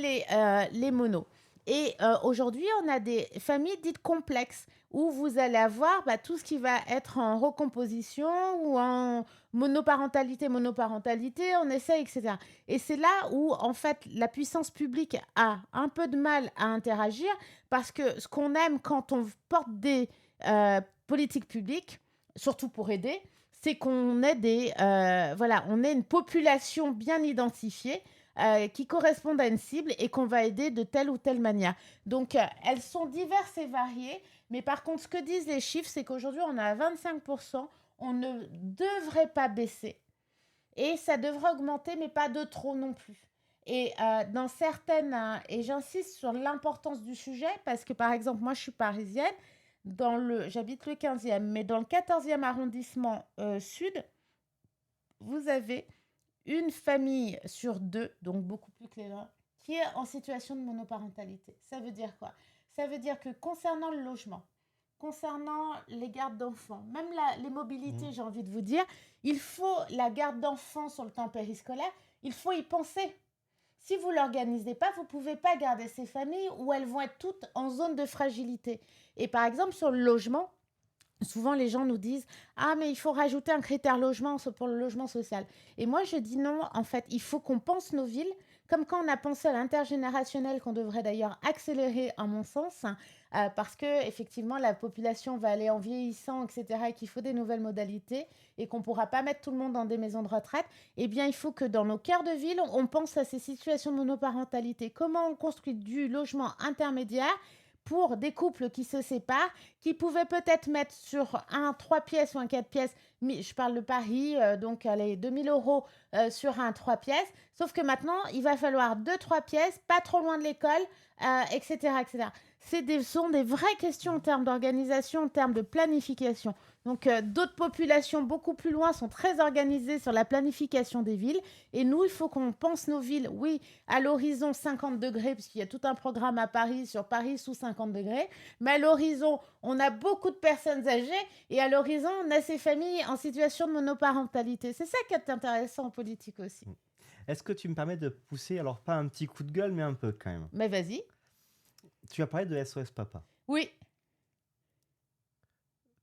les monos. Et aujourd'hui, on a des familles dites complexes, où vous allez avoir tout ce qui va être en recomposition ou en monoparentalité, on essaie, etc. Et c'est là où, en fait, la puissance publique a un peu de mal à interagir, parce que ce qu'on aime quand on porte des politiques publiques, surtout pour aider, c'est qu'on ait on ait une population bien identifiée qui correspondent à une cible et qu'on va aider de telle ou telle manière. Donc, elles sont diverses et variées, mais par contre, ce que disent les chiffres, c'est qu'aujourd'hui, on est à 25%, on ne devrait pas baisser. Et ça devrait augmenter, mais pas de trop non plus. dans certaines, et j'insiste sur l'importance du sujet parce que, par exemple, moi, je suis parisienne, j'habite le 15e, mais dans le 14e arrondissement sud, vous avez une famille sur deux, donc beaucoup plus que les gens, qui est en situation de monoparentalité. Ça veut dire quoi? Ça veut dire que concernant le logement, concernant les gardes d'enfants, même les Mmh. mobilités, j'ai envie de vous dire, il faut la garde d'enfants sur le temps périscolaire, il faut y penser. Si vous ne l'organisez pas, vous ne pouvez pas garder ces familles où elles vont être toutes en zone de fragilité. Et par exemple, sur le logement, souvent les gens nous disent: ah, mais il faut rajouter un critère logement pour le logement social. Et moi, je dis non, en fait, il faut qu'on pense nos villes, comme quand on a pensé à l'intergénérationnel, qu'on devrait d'ailleurs accélérer, à mon sens, hein, parce que effectivement la population va aller en vieillissant, etc., et qu'il faut des nouvelles modalités, et qu'on ne pourra pas mettre tout le monde dans des maisons de retraite. Eh bien, il faut que dans nos cœurs de ville, on pense à ces situations de monoparentalité. Comment on construit du logement intermédiaire pour des couples qui se séparent, qui pouvaient peut-être mettre sur un 3 pièces ou un 4 pièces, mais je parle de Paris, donc allez, 2 000 € sur un 3 pièces, sauf que maintenant, il va falloir 2 3 pièces, pas trop loin de l'école, etc., etc. Sont des vraies questions en termes d'organisation, en termes de planification. Donc, d'autres populations beaucoup plus loin sont très organisées sur la planification des villes. Et nous, il faut qu'on pense nos villes, oui, à l'horizon 50 degrés, puisqu'il y a tout un programme à Paris sur Paris sous 50 degrés. Mais à l'horizon, on a beaucoup de personnes âgées. Et à l'horizon, on a ces familles en situation de monoparentalité. C'est ça qui est intéressant en politique aussi. Mmh. Est-ce que tu me permets de pousser, alors pas un petit coup de gueule, mais un peu quand même? Mais vas-y. Tu as parlé de SOS Papa. Oui.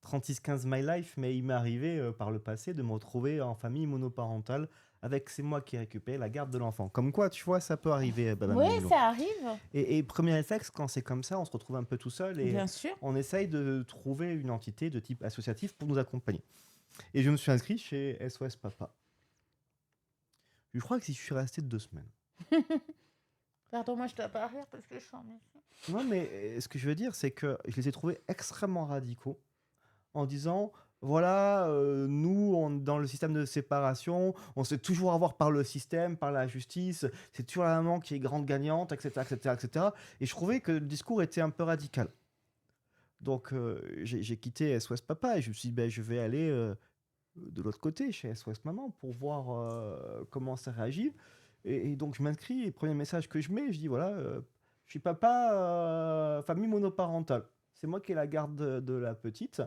3615 My Life, mais il m'est arrivé par le passé de me retrouver en famille monoparentale avec c'est moi qui récupère la garde de l'enfant. Comme quoi, tu vois, ça peut arriver, Baba Oui, Mélilo. ça arrive. Et premier réflexe, quand c'est comme ça, on se retrouve un peu tout seul et Bien sûr. on essaye de trouver une entité de type associatif pour nous accompagner. Et je me suis inscrit chez SOS Papa. Je crois que j'y suis resté 2 semaines. Pardon, moi je dois pas rire parce que je suis en médecin. Non, mais ce que je veux dire, c'est que je les ai trouvés extrêmement radicaux en disant voilà, nous, dans le système de séparation, on se fait toujours avoir par le système, par la justice, c'est toujours la maman qui est grande gagnante, etc., etc., etc. Et je trouvais que le discours était un peu radical. Donc, j'ai quitté SOS Papa et je me suis dit, ben, je vais aller de l'autre côté, chez SOS Maman, pour voir comment ça réagit. Et donc, je m'inscris et premier message que je mets, je dis voilà, je suis papa, famille monoparentale. C'est moi qui ai la garde de la petite.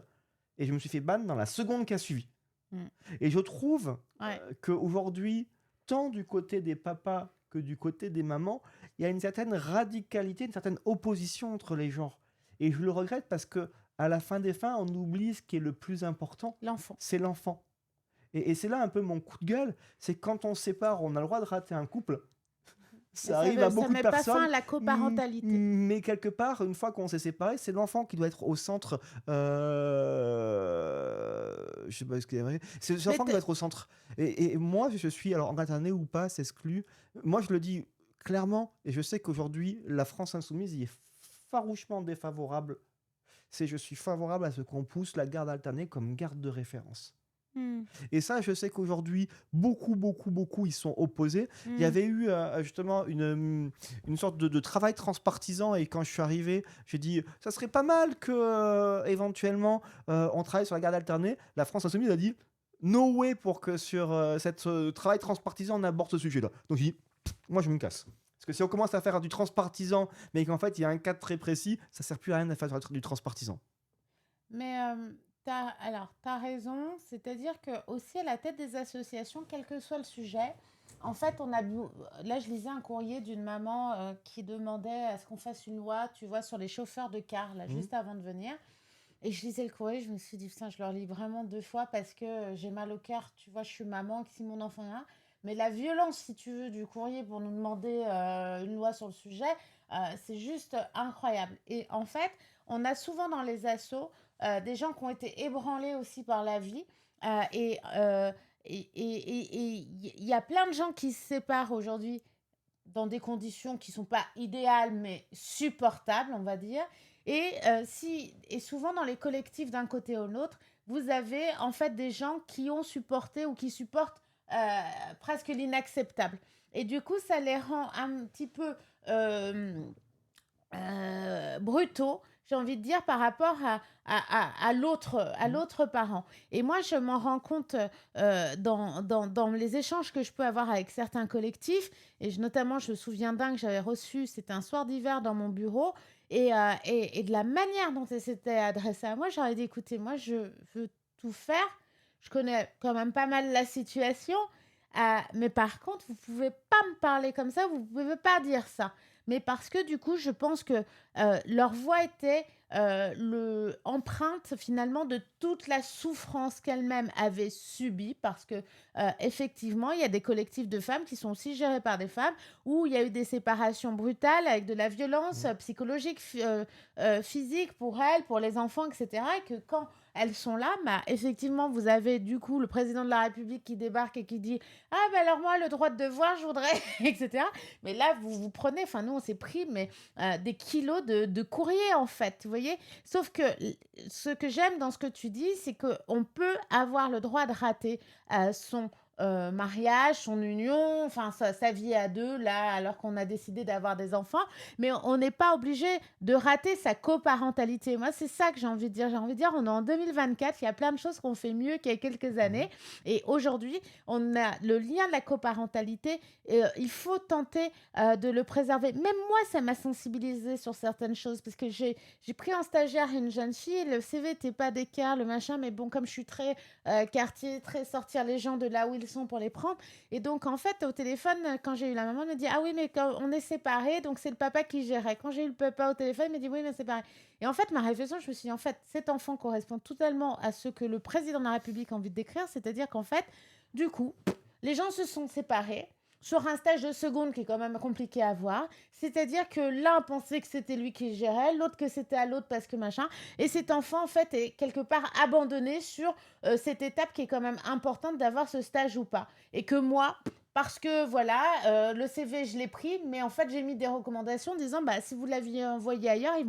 Et je me suis fait ban dans la seconde qui a suivi. Mm. Et je trouve Ouais. qu'aujourd'hui, tant du côté des papas que du côté des mamans, il y a une certaine radicalité, une certaine opposition entre les genres. Et je le regrette parce que à la fin des fins, on oublie ce qui est le plus important, L'enfant. c'est l'enfant. Et c'est là un peu mon coup de gueule, c'est que quand on se sépare, on a le droit de rater un couple. Mais Ça arrive à beaucoup de met pas fin personnes, à la coparentalité. mais quelque part, une fois qu'on s'est séparé, c'est l'enfant qui doit être au centre. Je sais pas ce qu'il y avait. C'est Mais l'enfant qui doit être au centre. Et moi, je suis, alors en interné ou pas, c'est exclu. Moi, je le dis clairement, et je sais qu'aujourd'hui, la France insoumise y est farouchement défavorable. Je suis favorable à ce qu'on pousse la garde alternée comme garde de référence. Et ça, je sais qu'aujourd'hui, beaucoup, ils sont opposés. Il y avait eu justement une sorte de travail transpartisan et quand je suis arrivé, j'ai dit, ça serait pas mal que éventuellement on travaille sur la garde alternée. La France Insoumise a dit, no way pour que sur ce travail transpartisan on aborde ce sujet-là. Donc j'ai dit, moi je me casse. Parce que si on commence à faire du transpartisan, mais qu'en fait il y a un cadre très précis, ça sert plus à rien de faire du transpartisan. Mais t'as raison, c'est-à-dire que aussi à la tête des associations, quel que soit le sujet, en fait, là je lisais un courrier d'une maman qui demandait à ce qu'on fasse une loi, tu vois, sur les chauffeurs de car, là, Mhm. juste avant de venir. Et je lisais le courrier, je me suis dit, putain, je le relis vraiment 2 fois parce que j'ai mal au cœur, tu vois, je suis maman, que si mon enfant est là. Mais la violence, si tu veux, du courrier pour nous demander une loi sur le sujet, c'est juste incroyable. Et en fait, on a souvent dans les assos des gens qui ont été ébranlés aussi par la vie. euh, et euh, il y a plein de gens qui se séparent aujourd'hui dans des conditions qui ne sont pas idéales, mais supportables, on va dire. Et souvent dans les collectifs d'un côté ou de l'autre, vous avez en fait des gens qui ont supporté ou qui supportent presque l'inacceptable. Et du coup, ça les rend un petit peu euh, brutaux, j'ai envie de dire, par rapport à l'autre parent. Et moi, je m'en rends compte dans les échanges que je peux avoir avec certains collectifs. Et notamment, je me souviens d'un que j'avais reçu, c'était un soir d'hiver dans mon bureau. Et de la manière dont elle s'était adressée à moi, j'aurais dit, écoutez, moi, je veux tout faire. Je connais quand même pas mal la situation. Mais par contre, vous pouvez pas me parler comme ça, vous pouvez pas dire ça. Mais parce que du coup, je pense que leur voix était empreinte finalement de toute la souffrance qu'elles-mêmes avaient subie, parce que effectivement, il y a des collectifs de femmes qui sont aussi gérés par des femmes, où il y a eu des séparations brutales avec de la violence Mmh. psychologique, physique pour elles, pour les enfants, etc. Et que quand elles sont là, bah, effectivement, vous avez du coup le président de la République qui débarque et qui dit: ah, ben alors moi, le droit de devoir, je voudrais, etc. Mais là, vous prenez, enfin, nous, on s'est pris, mais des kilos de courrier, en fait, vous voyez. Sauf que ce que j'aime dans ce que tu dis, c'est qu'on peut avoir le droit de rater son mariage, son union, enfin, sa vie à deux, là, alors qu'on a décidé d'avoir des enfants. Mais on n'est pas obligé de rater sa coparentalité. Moi, c'est ça que j'ai envie de dire. J'ai envie de dire, on est en 2024, il y a plein de choses qu'on fait mieux qu'il y a quelques Mmh. années. Et aujourd'hui, on a le lien de la coparentalité, il faut tenter de le préserver. Même moi, ça m'a sensibilisée sur certaines choses, parce que j'ai pris en stagiaire une jeune fille, le CV n'était pas d'écart, le machin, mais bon, comme je suis très quartier, très sortir les gens de là où ils sont pour les prendre. Et donc, en fait, au téléphone, quand j'ai eu la maman, elle me dit: ah oui, mais quand on est séparés, donc c'est le papa qui gérait. Quand j'ai eu le papa au téléphone, il me dit: oui, mais c'est pareil. Et en fait, ma réflexion, je me suis dit, en fait, cet enfant correspond totalement à ce que le président de la République a envie de décrire, c'est-à-dire qu'en fait, du coup, les gens se sont séparés sur un stage de seconde qui est quand même compliqué à voir. C'est-à-dire que l'un pensait que c'était lui qui gérait, l'autre que c'était à l'autre parce que machin. Et cet enfant, en fait, est quelque part abandonné sur cette étape qui est quand même importante d'avoir ce stage ou pas. Et que moi, parce que voilà, le CV, je l'ai pris, mais en fait, j'ai mis des recommandations disant, bah, si vous l'aviez envoyé ailleurs, il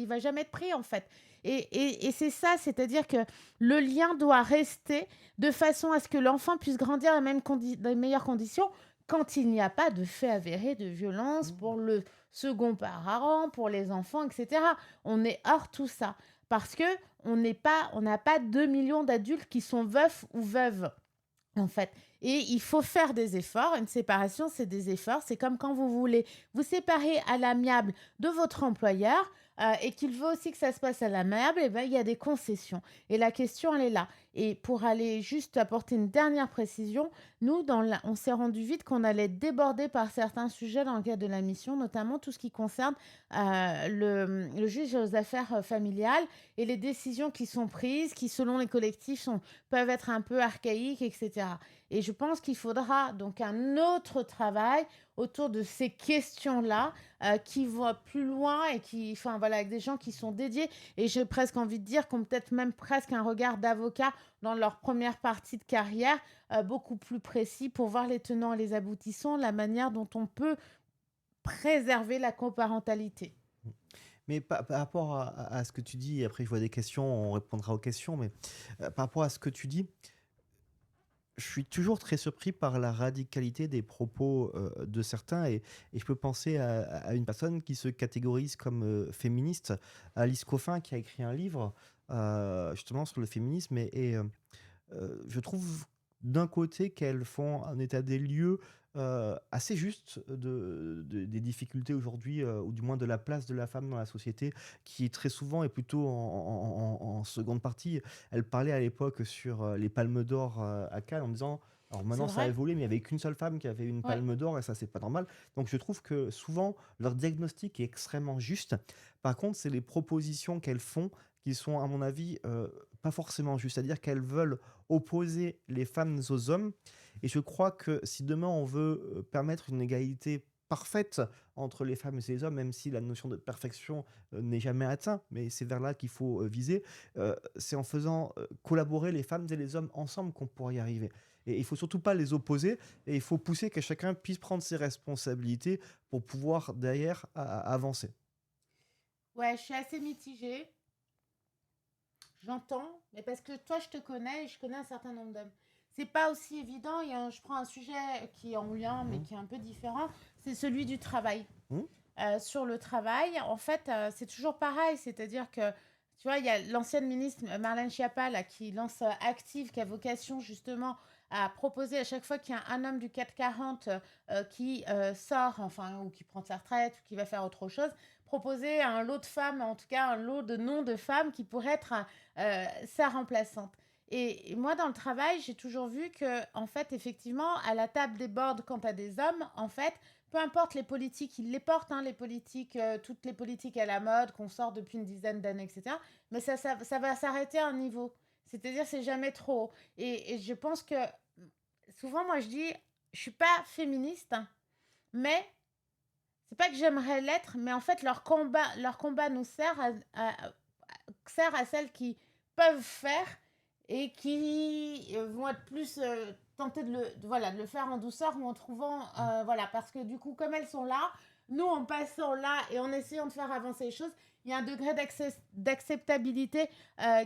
va jamais être pris, en fait. Et c'est ça, c'est-à-dire que le lien doit rester de façon à ce que l'enfant puisse grandir dans les meilleures conditions quand il n'y a pas de fait avéré de violence Mmh. pour le second parent, pour les enfants, etc. On est hors tout ça. Parce que on n'a pas 2 millions d'adultes qui sont veufs ou veuves, en fait. Et il faut faire des efforts. Une séparation, c'est des efforts. C'est comme quand vous voulez vous séparer à l'amiable de votre employeur et qu'il veut aussi que ça se passe à l'amiable, et ben, il y a des concessions. Et la question, elle est là. Et pour aller juste apporter une dernière précision, nous, on s'est rendu vite qu'on allait déborder par certains sujets dans le cadre de la mission, notamment tout ce qui concerne le juge aux affaires familiales et les décisions qui sont prises, qui, selon les collectifs, peuvent être un peu archaïques, etc. Et je pense qu'il faudra donc un autre travail autour de ces questions-là qui vont plus loin et enfin voilà, avec des gens qui sont dédiés. Et j'ai presque envie de dire qu'on peut-être même presque un regard d'avocat dans leur première partie de carrière, beaucoup plus précis pour voir les tenants et les aboutissants, la manière dont on peut préserver la coparentalité. Mais par rapport à ce que tu dis, et après je vois des questions, on répondra aux questions, mais par rapport à ce que tu dis, je suis toujours très surpris par la radicalité des propos, de certains, et je peux penser à une personne qui se catégorise comme, féministe, Alice Coffin, qui a écrit un livre, justement sur le féminisme, je trouve d'un côté qu'elles font un état des lieux assez juste des difficultés aujourd'hui, ou du moins de la place de la femme dans la société, qui très souvent est plutôt en seconde partie. Elle parlait à l'époque sur les palmes d'or à Cannes en disant, alors C'est maintenant ça a vrai? évolué, mais il n'y avait qu'une seule femme qui avait une Ouais. palme d'or, et ça c'est pas normal. Donc je trouve que souvent leur diagnostic est extrêmement juste. Par contre, c'est les propositions qu'elles font qui sont, à mon avis, pas forcément justes. C'est-à-dire qu'elles veulent opposer les femmes aux hommes. Et je crois que si demain on veut permettre une égalité parfaite entre les femmes et les hommes, même si la notion de perfection n'est jamais atteinte, mais c'est vers là qu'il faut viser, c'est en faisant collaborer les femmes et les hommes ensemble qu'on pourra y arriver. Et il faut surtout pas les opposer, et il faut pousser que chacun puisse prendre ses responsabilités pour pouvoir derrière avancer. Ouais, je suis assez mitigée. J'entends, mais parce que toi, je te connais et je connais un certain nombre d'hommes. c'est pas aussi évident. Je prends un sujet qui est en lien, mais Mmh. qui est un peu différent. C'est celui du travail. Mmh. Sur le travail, en fait, c'est toujours pareil. C'est-à-dire que, tu vois, il y a l'ancienne ministre Marlène Schiappa là, qui lance Active, qui a vocation justement à proposer à chaque fois qu'il y a un homme du 440 qui sort, enfin, ou qui prend sa retraite, ou qui va faire autre chose, proposer un lot de femmes, en tout cas un lot de noms de femmes qui pourraient être sa remplaçante. Et moi, dans le travail, j'ai toujours vu que, en fait, effectivement, à la table des boards, quand tu as des hommes, en fait, peu importe les politiques, ils les portent, hein, les politiques, toutes les politiques à la mode qu'on sort depuis une dizaine d'années, etc. Mais ça va s'arrêter à un niveau. C'est-à-dire, c'est jamais trop haut. Et je pense que souvent, moi, je dis, je suis pas féministe, hein, mais c'est pas que j'aimerais l'être, mais en fait, leur combat nous sert à celles qui peuvent faire et qui vont être plus tentées voilà, de le faire en douceur ou en trouvant, voilà, parce que du coup, comme elles sont là, nous, en passant là et en essayant de faire avancer les choses, il y a un degré d'acceptabilité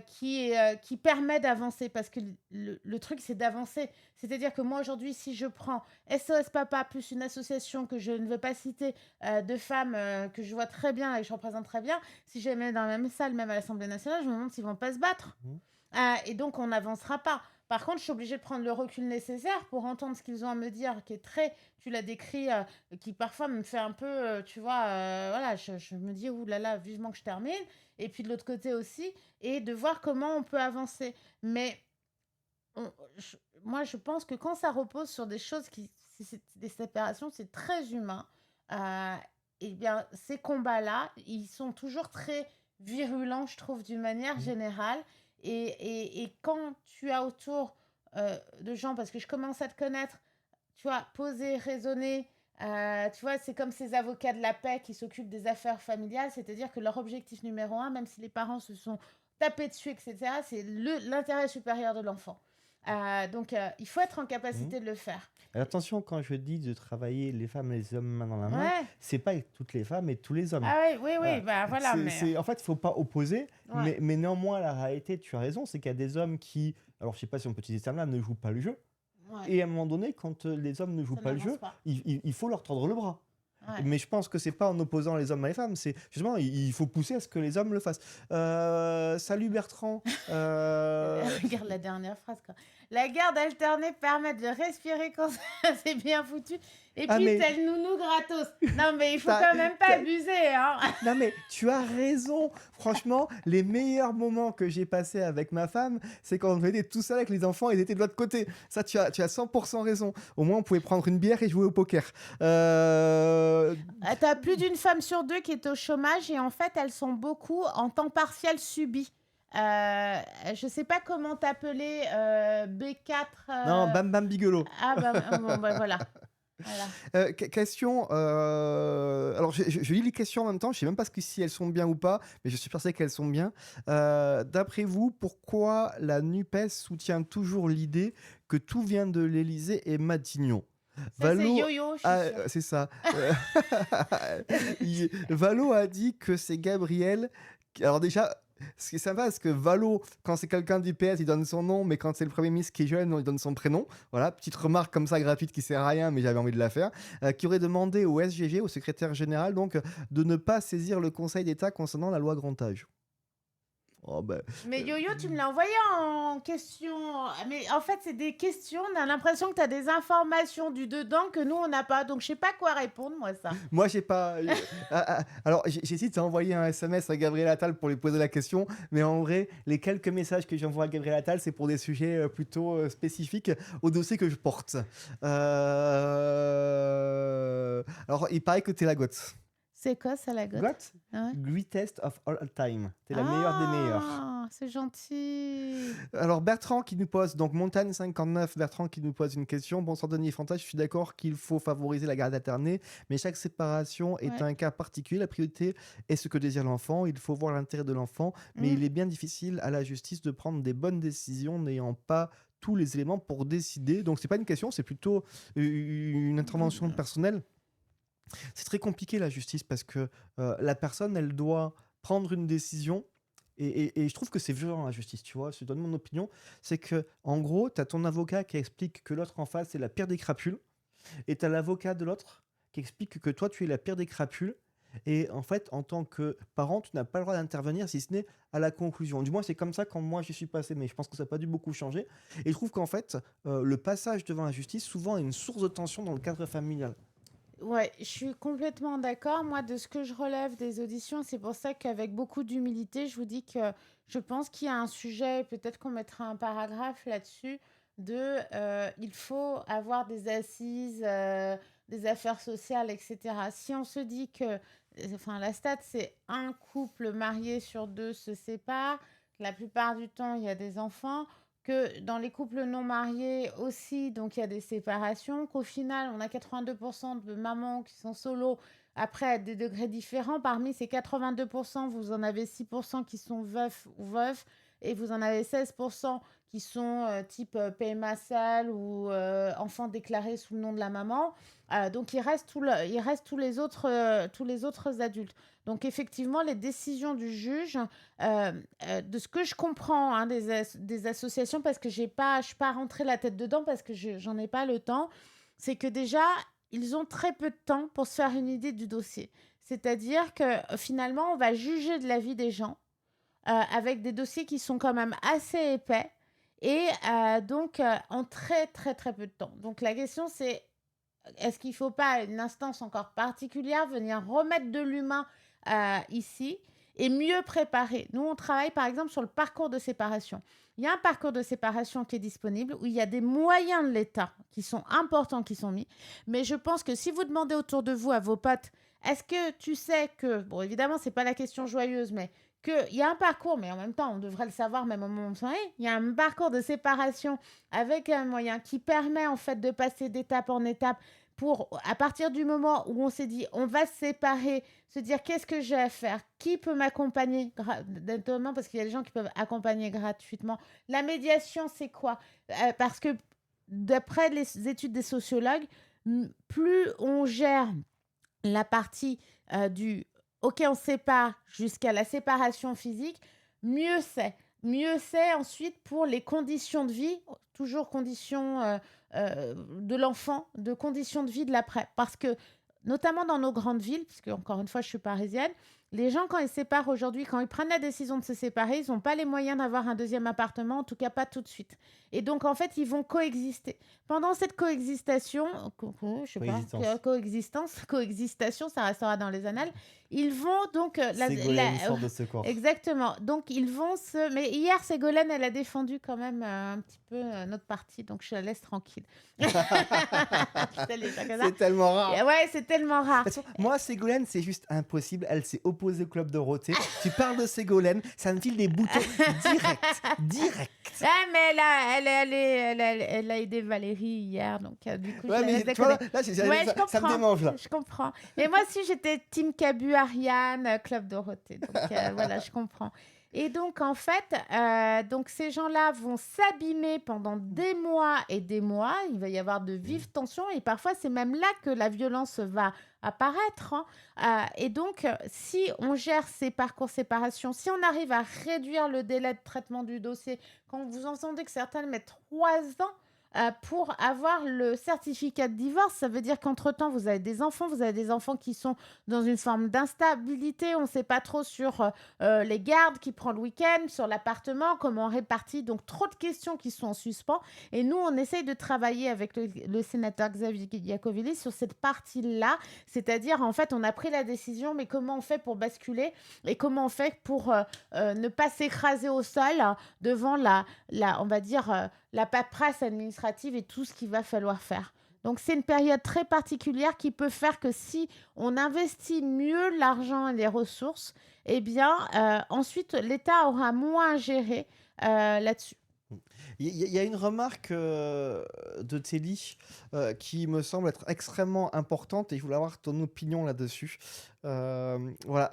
qui permet d'avancer, parce que le truc, c'est d'avancer. C'est-à-dire que moi, aujourd'hui, si je prends SOS Papa, plus une association que je ne veux pas citer, de femmes que je vois très bien et que je représente très bien, si je les mets dans la même salle, même à l'Assemblée nationale, je me demande s'ils vont pas se battre. Mmh. Et donc, on n'avancera pas. Par contre, je suis obligée de prendre le recul nécessaire pour entendre ce qu'ils ont à me dire, qui est très, tu l'as décrit, qui parfois me fait un peu, tu vois, voilà, je me dis, ouh là là, vivement que je termine. Et puis de l'autre côté aussi, et de voir comment on peut avancer. Mais on- je- moi, je pense que quand ça repose sur des choses si c'est des séparations, c'est très humain. Euh, et bien, ces combats-là, ils sont toujours très virulents, je trouve, d'une manière Mmh. générale. Et quand tu as autour de gens, parce que je commence à te connaître, tu vois, poser, raisonner, tu vois, c'est comme ces avocats de la paix qui s'occupent des affaires familiales, c'est-à-dire que leur objectif numéro un, même si les parents se sont tapés dessus, etc., c'est l'intérêt supérieur de l'enfant. Donc, il faut être en Mmh. capacité de le faire. Attention, quand je dis de travailler les femmes et les hommes main dans la main, Ouais. c'est pas avec toutes les femmes et tous les hommes. Ah oui, oui, oui, Voilà. bah voilà, mais... En fait, il faut pas opposer, Ouais, mais néanmoins, la réalité, tu as raison, c'est qu'il y a des hommes qui, alors je sais pas si on peut utiliser ce terme-là, ne jouent pas le jeu. ouais, Et à un moment donné, quand les hommes ne jouent ça pas le n'avance jeu, pas. il faut leur tordre le bras. Ouais. Mais je pense que c'est pas en opposant les hommes à les femmes, c'est justement, il faut pousser à ce que les hommes le fassent. Salut Bertrand. Regarde la dernière phrase, quoi. La garde alternée permet de respirer quand c'est bien foutu. Et Ah puis, mais t'as le nounou gratos. Non, mais il faut t'as- quand même pas t'as- abuser, hein. Non mais tu as raison. Franchement, les meilleurs moments que j'ai passés avec ma femme, c'est quand on était tout seul avec les enfants et ils étaient de l'autre côté. Ça, tu as 100% raison. Au moins, on pouvait prendre une bière et jouer au poker. Euh, T'as plus d'une femme sur deux qui est au chômage et en fait, elles sont beaucoup en temps partiel subi. Je sais pas comment t'appeler B4. Non, Bam Bam Bigelow. Ah bah bon, bah voilà. Voilà. Question. Alors, je lis les questions en même temps. Je sais même pas si elles sont bien ou pas, mais je suis persuadé qu'elles sont bien. D'après vous, pourquoi la NUPES soutient toujours l'idée que tout vient de l'Élysée et Matignon? Ça, c'est Valo, yo-yo, je suis sûre. c'est ça. Valo a dit que c'est Gabriel. Alors déjà, ce qui est sympa, c'est que Valo, quand c'est quelqu'un du PS, il donne son nom, mais quand c'est le Premier ministre qui est jeune, il donne son prénom. Voilà, petite remarque comme ça gratuite qui sert à rien, mais j'avais envie de la faire. Qui aurait demandé au SGG, au secrétaire général, donc, de ne pas saisir le Conseil d'État concernant la loi grand âge. Oh ben, Mais Yo-Yo, tu me l'as envoyé en question. Mais en fait, c'est des questions. On a l'impression que tu as des informations du dedans que nous, on n'a pas. Donc, je sais pas quoi répondre, moi, ça. moi, j'ai pas. Alors, j'hésite à envoyer un SMS à Gabriel Attal pour lui poser la question, mais en vrai, les quelques messages que j'envoie à Gabriel Attal, c'est pour des sujets plutôt spécifiques au dossier que je porte. Alors, il paraît que t'es la goth. C'est quoi ça, la goth? Goth? Ah ouais. Greatest of all time. T'es la meilleure des meilleures. Ah, c'est gentil. Alors Bertrand qui nous pose, donc Montagne 59, Bertrand qui nous pose une question. Bonsoir Denis et Fantas, je suis d'accord qu'il faut favoriser la garde alternée, mais chaque séparation est Ouais. un cas particulier. La priorité est ce que désire l'enfant. Il faut voir l'intérêt de l'enfant, mais il est bien difficile à la justice de prendre des bonnes décisions n'ayant pas tous les éléments pour décider. Donc c'est pas une question, c'est plutôt une intervention personnelle. C'est très compliqué la justice parce que la personne, elle doit prendre une décision et je trouve que c'est violent la justice, tu vois? Je te donne mon opinion, c'est que en gros, tu as ton avocat qui explique que l'autre en face est la pire des crapules et tu as l'avocat de l'autre qui explique que toi, tu es la pire des crapules et en fait, en tant que parent, tu n'as pas le droit d'intervenir si ce n'est à la conclusion. Du moins, c'est comme ça quand moi j'y suis passé, mais je pense que ça n'a pas dû beaucoup changer et je trouve qu'en fait, le passage devant la justice, souvent, est une source de tension dans le cadre familial. Ouais, je suis complètement d'accord. Moi, de ce que je relève des auditions, c'est pour ça qu'avec beaucoup d'humilité, je vous dis que je pense qu'il y a un sujet, peut-être qu'on mettra un paragraphe là-dessus, il faut avoir des assises, des affaires sociales, etc. Si on se dit que, enfin, la stat, c'est un couple marié sur deux se sépare, la plupart du temps, il y a des enfants, que dans les couples non mariés aussi, donc il y a des séparations, qu'au final, on a 82% de mamans qui sont solo, après à des degrés différents. Parmi ces 82%, vous en avez 6% qui sont veufs ou veufs, et vous en avez 16% qui sont type PMA sale ou enfants déclarés sous le nom de la maman. Donc il reste tous les autres adultes. Donc effectivement, les décisions du juge, de ce que je comprends hein, des associations, parce que je ne suis pas rentrée la tête dedans, parce que j'en ai pas le temps, c'est que déjà, ils ont très peu de temps pour se faire une idée du dossier. C'est-à-dire que finalement, on va juger de la vie des gens avec des dossiers qui sont quand même assez épais et donc en très très très peu de temps. Donc la question c'est est-ce qu'il ne faut pas une instance encore particulière venir remettre de l'humain ici et mieux préparer. Nous, on travaille par exemple sur le parcours de séparation. Il y a un parcours de séparation qui est disponible où il y a des moyens de l'État qui sont importants, qui sont mis. Mais je pense que si vous demandez autour de vous, à vos potes, est-ce que tu sais que, bon, évidemment, ce n'est pas la question joyeuse, mais qu'il y a un parcours, mais en même temps, on devrait le savoir même au moment où on il y a un parcours de séparation avec un moyen qui permet en fait de passer d'étape en étape pour, à partir du moment où on s'est dit, on va se séparer, se dire qu'est-ce que j'ai à faire, qui peut m'accompagner, notamment parce qu'il y a des gens qui peuvent accompagner gratuitement. La médiation, c'est quoi Parce que d'après les études des sociologues, plus on gère la partie du OK, on sépare jusqu'à la séparation physique, mieux c'est. Mieux c'est ensuite pour les conditions de vie, toujours conditions de l'enfant, de conditions de vie de l'après. Parce que, notamment dans nos grandes villes, puisque encore une fois, je suis parisienne, les gens, quand ils se séparent aujourd'hui, quand ils prennent la décision de se séparer, ils n'ont pas les moyens d'avoir un deuxième appartement, en tout cas pas tout de suite. Et donc, en fait, ils vont coexister. Pendant cette coexistation, je sais pas, Coexistence. coexistation, ça restera dans les annales, ils vont donc... Ségolène sort de ce corps. exactement. Donc, ils vont se... Mais hier, Ségolène, elle a défendu quand même un petit peu notre parti, donc je la laisse tranquille. C'est tellement rare. Ouais, c'est tellement rare. De toute façon, moi, Ségolène, c'est juste impossible. Elle s'est opposée au club Dorothée. Tu parles de Ségolène, ça me file des boutons direct. Direct. Ah, mais elle a aidé Valérie hier, donc du coup, Ouais, je la mais laisse tu vois, déconner. là, Ouais, je ça me comprends. démange, là. Je comprends. Mais moi aussi, j'étais Team Cabu, Ariane, Club Dorothée. Donc voilà, je comprends. Et donc, en fait, donc ces gens-là vont s'abîmer pendant des mois et des mois. Il va y avoir de vives tensions et parfois, c'est même là que la violence va apparaître. Hein. Et donc, si on gère ces parcours séparation, si on arrive à réduire le délai de traitement du dossier, quand vous entendez que certains mettent 3 ans pour avoir le certificat de divorce, ça veut dire qu'entre-temps, vous avez des enfants qui sont dans une forme d'instabilité, on ne sait pas trop sur les gardes, qui prend le week-end, sur l'appartement, comment on répartit, donc trop de questions qui sont en suspens. Et nous, on essaye de travailler avec le sénateur Xavier Iacovelli sur cette partie-là, c'est-à-dire, en fait, on a pris la décision, mais comment on fait pour basculer et comment on fait pour ne pas s'écraser au sol devant on va dire, la paperasse administrative et tout ce qu'il va falloir faire. Donc, c'est une période très particulière qui peut faire que si on investit mieux l'argent et les ressources, eh bien, ensuite, l'État aura moins à gérer là-dessus. Il y a une remarque de Telly qui me semble être extrêmement importante et je voulais avoir ton opinion là-dessus. Voilà,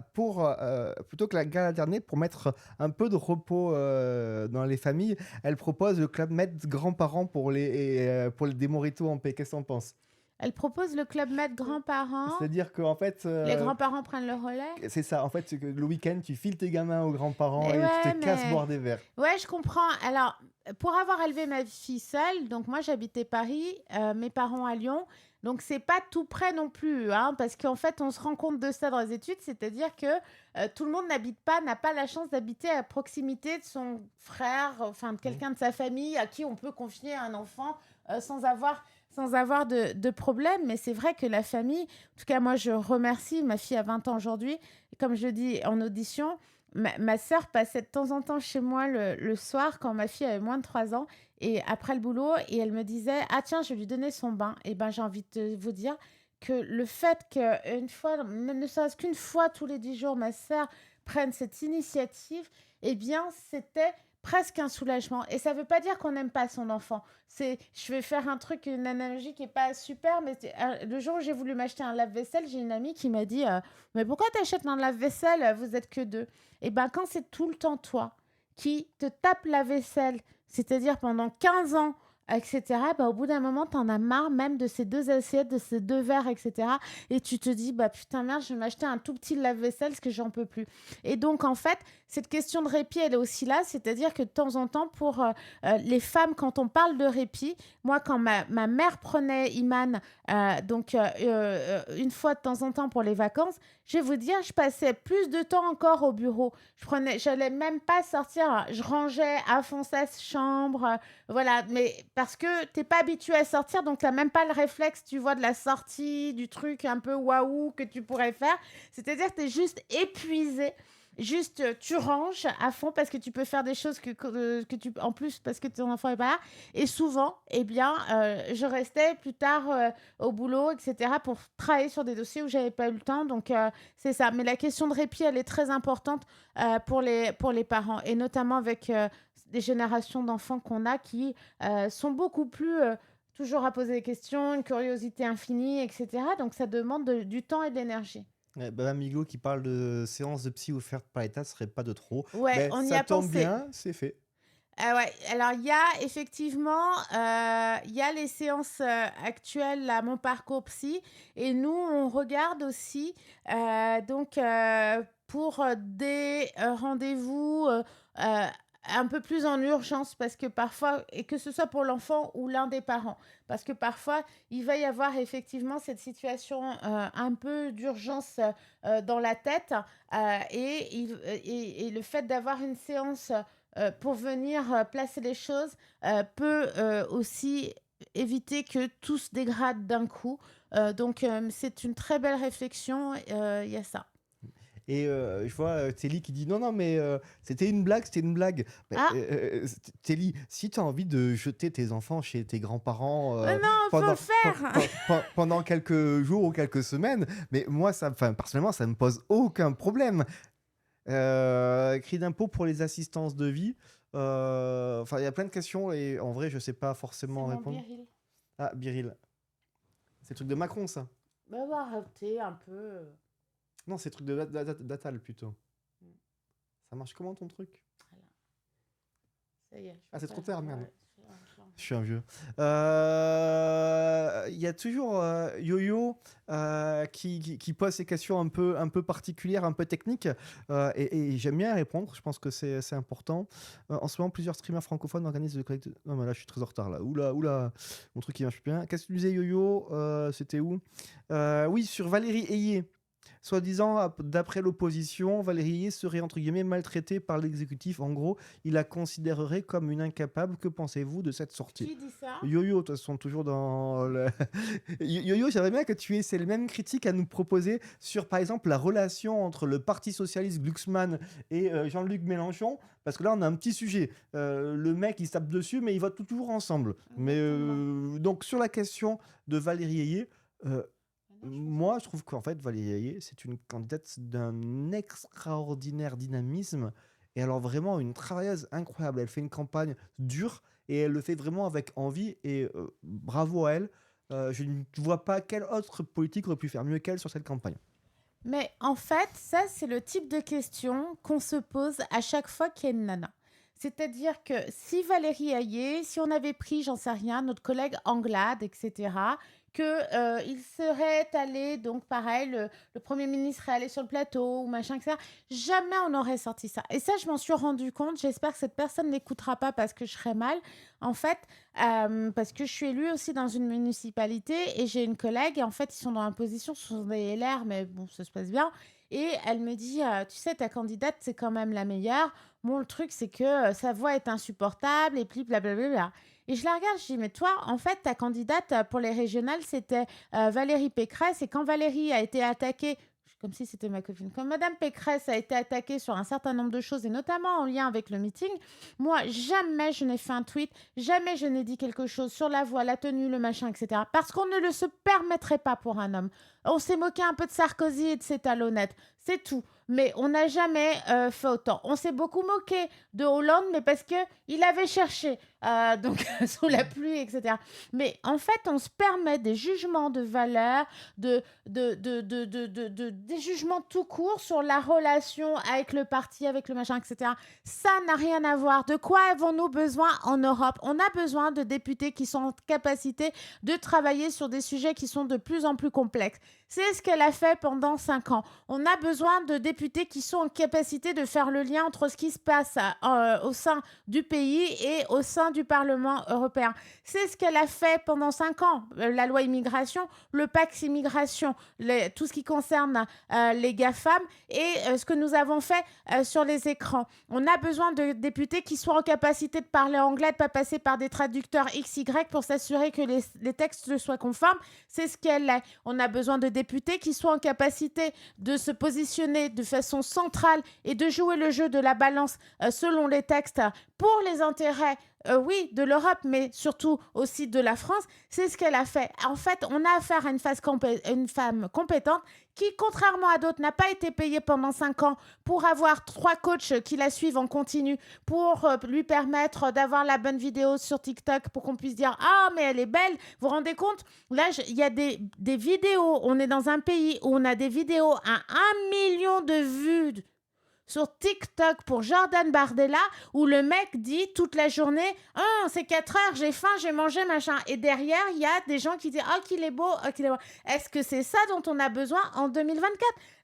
plutôt que la gala dernière, pour mettre un peu de repos dans les familles, elle propose le Club Med grands-parents pour les démoritos en paix. Qu'est-ce que t'en penses? Elle propose le Club Med grands-parents. C'est-à-dire qu'en fait, Les grands-parents prennent le relais. c'est ça. En fait, c'est que le week-end, tu files tes gamins aux grands-parents Mais et tu te ouais, casses mais boire des verres. ouais, je comprends. Alors, pour avoir élevé ma fille seule, donc moi j'habitais Paris, mes parents à Lyon, donc c'est pas tout près non plus, hein, parce qu'en fait on se rend compte de ça dans les études, c'est-à-dire que tout le monde n'a pas la chance d'habiter à proximité de son frère, enfin de Mmh. quelqu'un de sa famille à qui on peut confier un enfant sans avoir de problème. Mais c'est vrai que la famille, en tout cas moi je remercie, ma fille a 20 ans aujourd'hui, et comme je dis en audition, ma sœur passait de temps en temps chez moi le soir quand ma fille avait moins de 3 ans et après le boulot et elle me disait: «Ah tiens, je vais lui donner son bain» et ben, j'ai envie de vous dire que le fait qu'une fois, même ne serait-ce qu'une fois tous les 10 jours, ma sœur prenne cette initiative, eh bien, c'était presque un soulagement et ça veut pas dire qu'on n'aime pas son enfant. C'est je vais faire un truc, une analogie qui est pas super, mais c'est, le jour où j'ai voulu m'acheter un lave-vaisselle, j'ai une amie qui m'a dit: «Mais pourquoi tu achètes un lave-vaisselle? Vous êtes que 2». Et ben, quand c'est tout le temps toi qui te tape la vaisselle, c'est-à-dire pendant 15 ans, et cetera, bah, au bout d'un moment, tu en as marre même de ces 2 assiettes, de ces 2 verres et cetera et tu te dis: «Bah, putain merde, je vais m'acheter un tout petit lave-vaisselle parce que j'en peux plus» et donc en fait, cette question de répit, elle est aussi là, c'est-à-dire que de temps en temps pour, les femmes, quand on parle de répit, moi quand ma mère prenait Iman, une fois de temps en temps pour les vacances, je vais vous dire, je passais plus de temps encore au bureau. J'allais même pas sortir. Je rangeais à fond sa chambre, voilà. Mais parce que t'es pas habitué à sortir, donc t'as même pas le réflexe, tu vois, de la sortie, du truc un peu waouh que tu pourrais faire. C'est-à-dire que t'es juste épuisé. Juste, tu ranges à fond parce que tu peux faire des choses que tu, en plus parce que ton enfant est pas là. Et souvent, eh bien, je restais plus tard au boulot, etc., pour travailler sur des dossiers où j'avais pas eu le temps. Donc, c'est ça. Mais la question de répit, elle est très importante pour les parents, et notamment avec des générations d'enfants qu'on a qui sont beaucoup plus toujours à poser des questions, une curiosité infinie, etc. Donc, ça demande du temps et de l'énergie. Ouais, bah, Migo qui parle de séance de psy offerte par l'État, ce serait pas de trop. Ouais, Ben on y ça a tombe pensé. bien, c'est fait. Ah ouais, alors il y a effectivement, il y a les séances, actuelles à Mon Parcours Psy et nous, on regarde aussi, pour, des, rendez-vous, un peu plus en urgence parce que parfois et que ce soit pour l'enfant ou l'un des parents. Parce que parfois, il va y avoir effectivement cette situation, un peu d'urgence, dans la tête, et le fait d'avoir une séance, pour venir, placer les choses, peut, aussi éviter que tout se dégrade d'un coup. C'est une très belle réflexion, il y a ça. Et je vois, Telly qui dit: «Non, non, mais c'était une blague, c'était une blague». Mais Ah! Telly, si tu as envie de jeter tes enfants chez tes grands-parents, Non, faut le faire! pendant quelques jours ou quelques semaines, mais moi ça enfin, personnellement, ça me pose aucun problème. Crédit d'impôt pour les assistances de vie, enfin, il y a plein de questions et en vrai, je sais pas C'est forcément mon répondre. biril. Ah, Biril, c'est le truc de Macron, ça? Bah, va arrêter un peu, Non, c'est le truc de d'Attal plutôt. mmh, Ça marche comment ton truc? voilà, ça y est, Ah, je c'est peux trop pas tard, merde. ouais, Je suis un vieux. Il y a toujours, Yo-Yo, qui pose ces questions un peu particulières, un peu techniques, et j'aime bien répondre. Je pense que c'est important. En ce moment, plusieurs streamers francophones organisent des collectes non, mais là, je suis très en retard, là. Ouh mon truc, il marche plus bien. Qu'est-ce que tu disais, Yo-Yo? C'était où? Oui, sur Valérie Ayé. Soi-disant, d'après l'opposition, Valérie Ayé serait entre guillemets maltraitée par l'exécutif. En gros, il la considérerait comme une incapable. Que pensez-vous de cette sortie? Qui dit ça? Yo-Yo, de toute façon, toujours dans le... Yo-Yo, j'aimerais bien que tu aies ces mêmes critiques à nous proposer sur, par exemple, la relation entre le Parti Socialiste Glucksmann et Jean-Luc Mélenchon, parce que là, on a un petit sujet. Le mec, il se tape dessus, mais ils votent toujours ensemble. Mais Exactement. donc, sur la question de Valérie Ayé, euh, Ah non, je pense pas. moi, je trouve qu'en fait, Valérie Ayé, c'est une candidate d'un extraordinaire dynamisme et alors vraiment une travailleuse incroyable. Elle fait une campagne dure et elle le fait vraiment avec envie et bravo à elle. Je ne vois pas quel autre politique aurait pu faire mieux qu'elle sur cette campagne. Mais en fait, ça, c'est le type de question qu'on se pose à chaque fois qu'il y a une nana. C'est-à-dire que si Valérie Ayé, si on avait pris, j'en sais rien, notre collègue Anglade, etc., il serait allé, donc pareil, le Premier ministre est allé sur le plateau ou machin, etc. Jamais on aurait sorti ça. Et ça, je m'en suis rendu compte. J'espère que cette personne n'écoutera pas parce que je serais mal. En fait, parce que je suis élue aussi dans une municipalité et j'ai une collègue et en fait, ils sont dans la position, ce sont des LR, mais bon, ça se passe bien. Et elle me dit, tu sais, ta candidate, c'est quand même la meilleure. Bon, le truc, c'est que sa voix est insupportable et puis blablabla. Et je la regarde, je dis, mais toi, en fait, ta candidate pour les régionales, c'était Valérie Pécresse. Et quand Valérie a été attaquée, comme si c'était ma copine, quand Madame Pécresse a été attaquée sur un certain nombre de choses, et notamment en lien avec le meeting, moi, jamais je n'ai fait un tweet, jamais je n'ai dit quelque chose sur la voix, la tenue, le machin, etc. Parce qu'on ne le se permettrait pas pour un homme. On s'est moqué un peu de Sarkozy et de ses talonnettes, c'est tout. Mais on n'a jamais fait autant. On s'est beaucoup moqué de Hollande, mais parce qu'il avait cherché, donc sous la pluie, etc. Mais en fait, on se permet des jugements de valeur, des jugements tout court sur la relation avec le parti, avec le machin, etc. Ça n'a rien à voir. De quoi avons-nous besoin en Europe? On a besoin de députés qui sont en capacité de travailler sur des sujets qui sont de plus en plus complexes. C'est ce qu'elle a fait pendant 5 ans. On a besoin de députés qui sont en capacité de faire le lien entre ce qui se passe au sein du pays et au sein du Parlement européen. C'est ce qu'elle a fait pendant 5 ans. La loi immigration, le Pax immigration, tout ce qui concerne les GAFAM et ce que nous avons fait sur les écrans. On a besoin de députés qui soient en capacité de parler anglais, de ne pas passer par des traducteurs XY pour s'assurer que les textes soient conformes. C'est ce qu'elle est. On a besoin de députés qui soient en capacité de se positionner de façon centrale et de jouer le jeu de la balance selon les textes pour les intérêts, oui, de l'Europe, mais surtout aussi de la France. C'est ce qu'elle a fait. En fait, on a affaire à une femme compétente qui, contrairement à d'autres, n'a pas été payée pendant 5 ans pour avoir 3 coachs qui la suivent en continu, pour lui permettre d'avoir la bonne vidéo sur TikTok, pour qu'on puisse dire « Ah, mais elle est belle !» Vous vous rendez compte? Là, il y a des vidéos. On est dans un pays où on a des vidéos à 1 million de vues sur TikTok pour Jordan Bardella, où le mec dit toute la journée « Oh, c'est 4 heures, j'ai faim, j'ai mangé, machin. » Et derrière, il y a des gens qui disent « Oh, qu'il est beau, oh, qu'il est beau. » Est-ce que c'est ça dont on a besoin en 2024?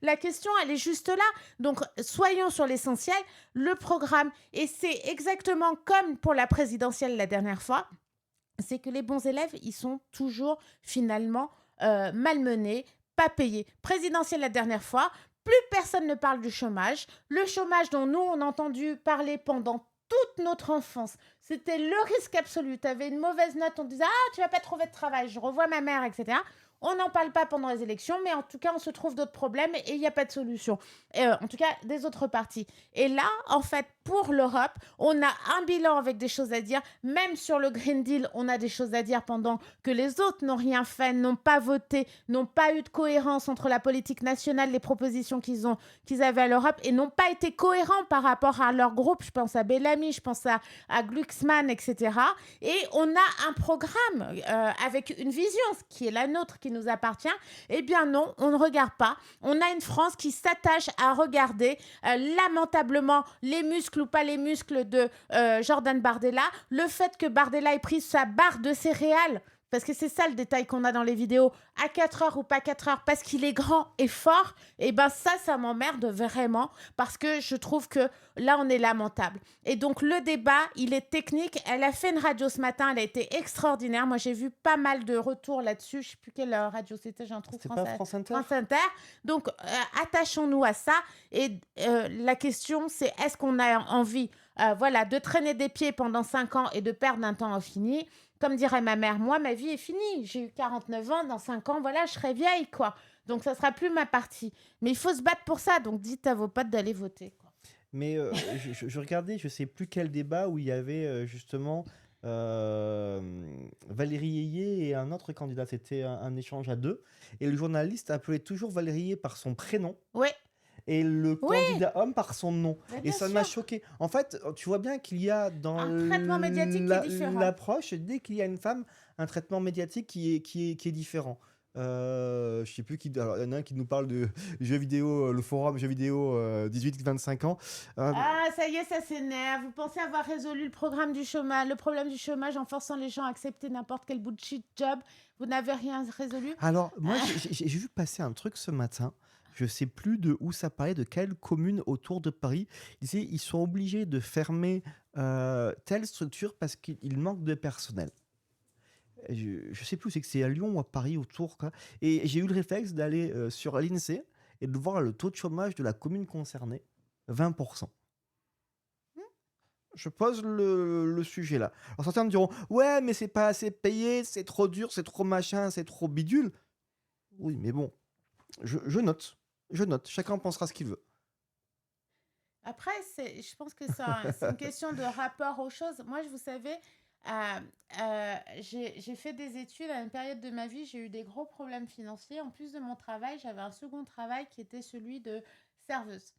La question, elle est juste là. Donc, soyons sur l'essentiel, le programme. Et c'est exactement comme pour la présidentielle la dernière fois, c'est que les bons élèves, ils sont toujours finalement malmenés, pas payés. Présidentielle la dernière fois, plus personne ne parle du chômage. Le chômage dont nous, on a entendu parler pendant toute notre enfance, c'était le risque absolu. Tu avais une mauvaise note, on te disait « Ah, tu vas pas trouver de travail, je revois ma mère, etc. » On n'en parle pas pendant les élections, mais en tout cas, on se trouve d'autres problèmes et il n'y a pas de solution. En tout cas, des autres partis. Et là, en fait, pour l'Europe, on a un bilan avec des choses à dire. Même sur le Green Deal, on a des choses à dire pendant que les autres n'ont rien fait, n'ont pas voté, n'ont pas eu de cohérence entre la politique nationale, les propositions qu'ils avaient à l'Europe et n'ont pas été cohérents par rapport à leur groupe. Je pense à Bellamy, je pense à Glucksmann, etc. Et on a un programme avec une vision, qui est la nôtre, qui nous appartient. Eh bien non, on ne regarde pas. On a une France qui s'attache à regarder lamentablement les muscles ou pas les muscles de Jordan Bardella, le fait que Bardella ait pris sa barre de céréales, parce que c'est ça le détail qu'on a dans les vidéos, à 4 heures ou pas 4 heures, parce qu'il est grand et fort, et ben ça m'emmerde vraiment, parce que je trouve que là, on est lamentable. Et donc, le débat, il est technique. Elle a fait une radio ce matin, elle a été extraordinaire. Moi, j'ai vu pas mal de retours là-dessus. Je ne sais plus quelle radio c'était, j'ai un trou. C'était pas France Inter? France Inter. Donc, attachons-nous à ça. Et la question, c'est est-ce qu'on a envie voilà, de traîner des pieds pendant 5 ans et de perdre un temps infini? Comme dirait ma mère, moi, ma vie est finie. J'ai eu 49 ans, dans 5 ans, voilà, je serai vieille, quoi. Donc, ça sera plus ma partie. Mais il faut se battre pour ça. Donc, dites à vos potes d'aller voter, quoi. Mais je regardais, je sais plus quel débat où il y avait justement Valérie Yeye et un autre candidat. C'était un échange à deux. Et le journaliste appelait toujours Valérie Yeye par son prénom Ouais, et le oui, candidat homme par son nom. mais Et bien ça m'a sûr. choqué. En fait, tu vois bien qu'il y a dans Un traitement médiatique qui est différent. l'approche, dès qu'il y a une femme, un traitement médiatique qui est différent. Je sais plus qui. Alors, il y en a un qui nous parle de jeux vidéo, le forum jeux vidéo 18-25 ans. Euh, Ah, ça y est, ça s'énerve. Vous pensez avoir résolu le problème du chômage en forçant les gens à accepter n'importe quel bullshit job. Vous n'avez rien résolu. alors, moi, j'ai vu passer un truc ce matin. Je sais plus de où ça parlait, de quelle commune autour de Paris. Ils disaient ils sont obligés de fermer telle structure parce qu'il manque de personnel. Je sais plus, c'est que c'est à Lyon ou à Paris autour, quoi. Et j'ai eu le réflexe d'aller sur l'INSEE et de voir le taux de chômage de la commune concernée, 20%. Je pose le sujet là. Alors certains me diront, ouais, mais c'est pas assez payé, c'est trop dur, c'est trop machin, c'est trop bidule. Oui, mais bon, je note. Je note. Chacun pensera ce qu'il veut. Après, je pense que c'est une question de rapport aux choses. Moi, vous savez, euh, j'ai fait des études à une période de ma vie, j'ai eu des gros problèmes financiers. En plus de mon travail, j'avais un second travail qui était celui de serveuse.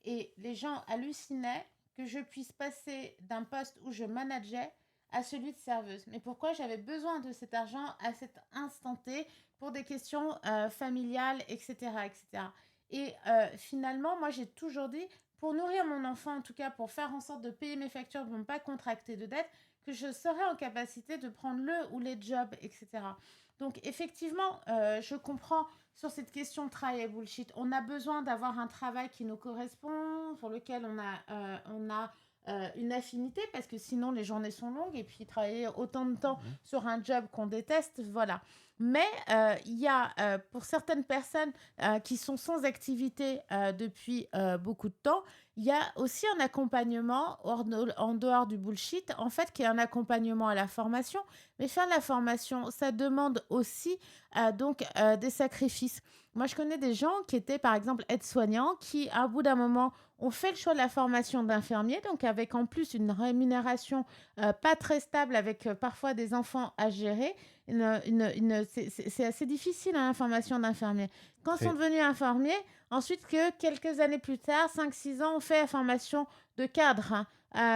Et les gens hallucinaient que je puisse passer d'un poste où je manageais à celui de serveuse. Mais pourquoi j'avais besoin de cet argent à cet instant T pour des questions familiales, etc., etc. Et finalement, moi, j'ai toujours dit, pour nourrir mon enfant, en tout cas pour faire en sorte de payer mes factures, pour ne pas contracter de dettes, que je serais en capacité de prendre le ou les jobs, etc. Donc effectivement, je comprends sur cette question de travail et bullshit. On a besoin d'avoir un travail qui nous correspond, pour lequel on a une affinité, parce que sinon les journées sont longues, et puis travailler autant de temps Mhm. sur un job qu'on déteste, voilà. Mais il y a pour certaines personnes qui sont sans activité depuis beaucoup de temps, il y a aussi un accompagnement en dehors du bullshit, en fait, qui est un accompagnement à la formation. Mais faire la formation, ça demande aussi des sacrifices. Moi, je connais des gens qui étaient, par exemple, aides-soignants, qui, à bout d'un moment, ont fait le choix de la formation d'infirmier, donc avec en plus une rémunération pas très stable, avec parfois des enfants à gérer. C'est assez difficile, hein, la formation d'infirmier. Quand ils sont Très. devenus infirmiers, ensuite que quelques années plus tard, 5 6 ans, on fait la formation de cadre, hein.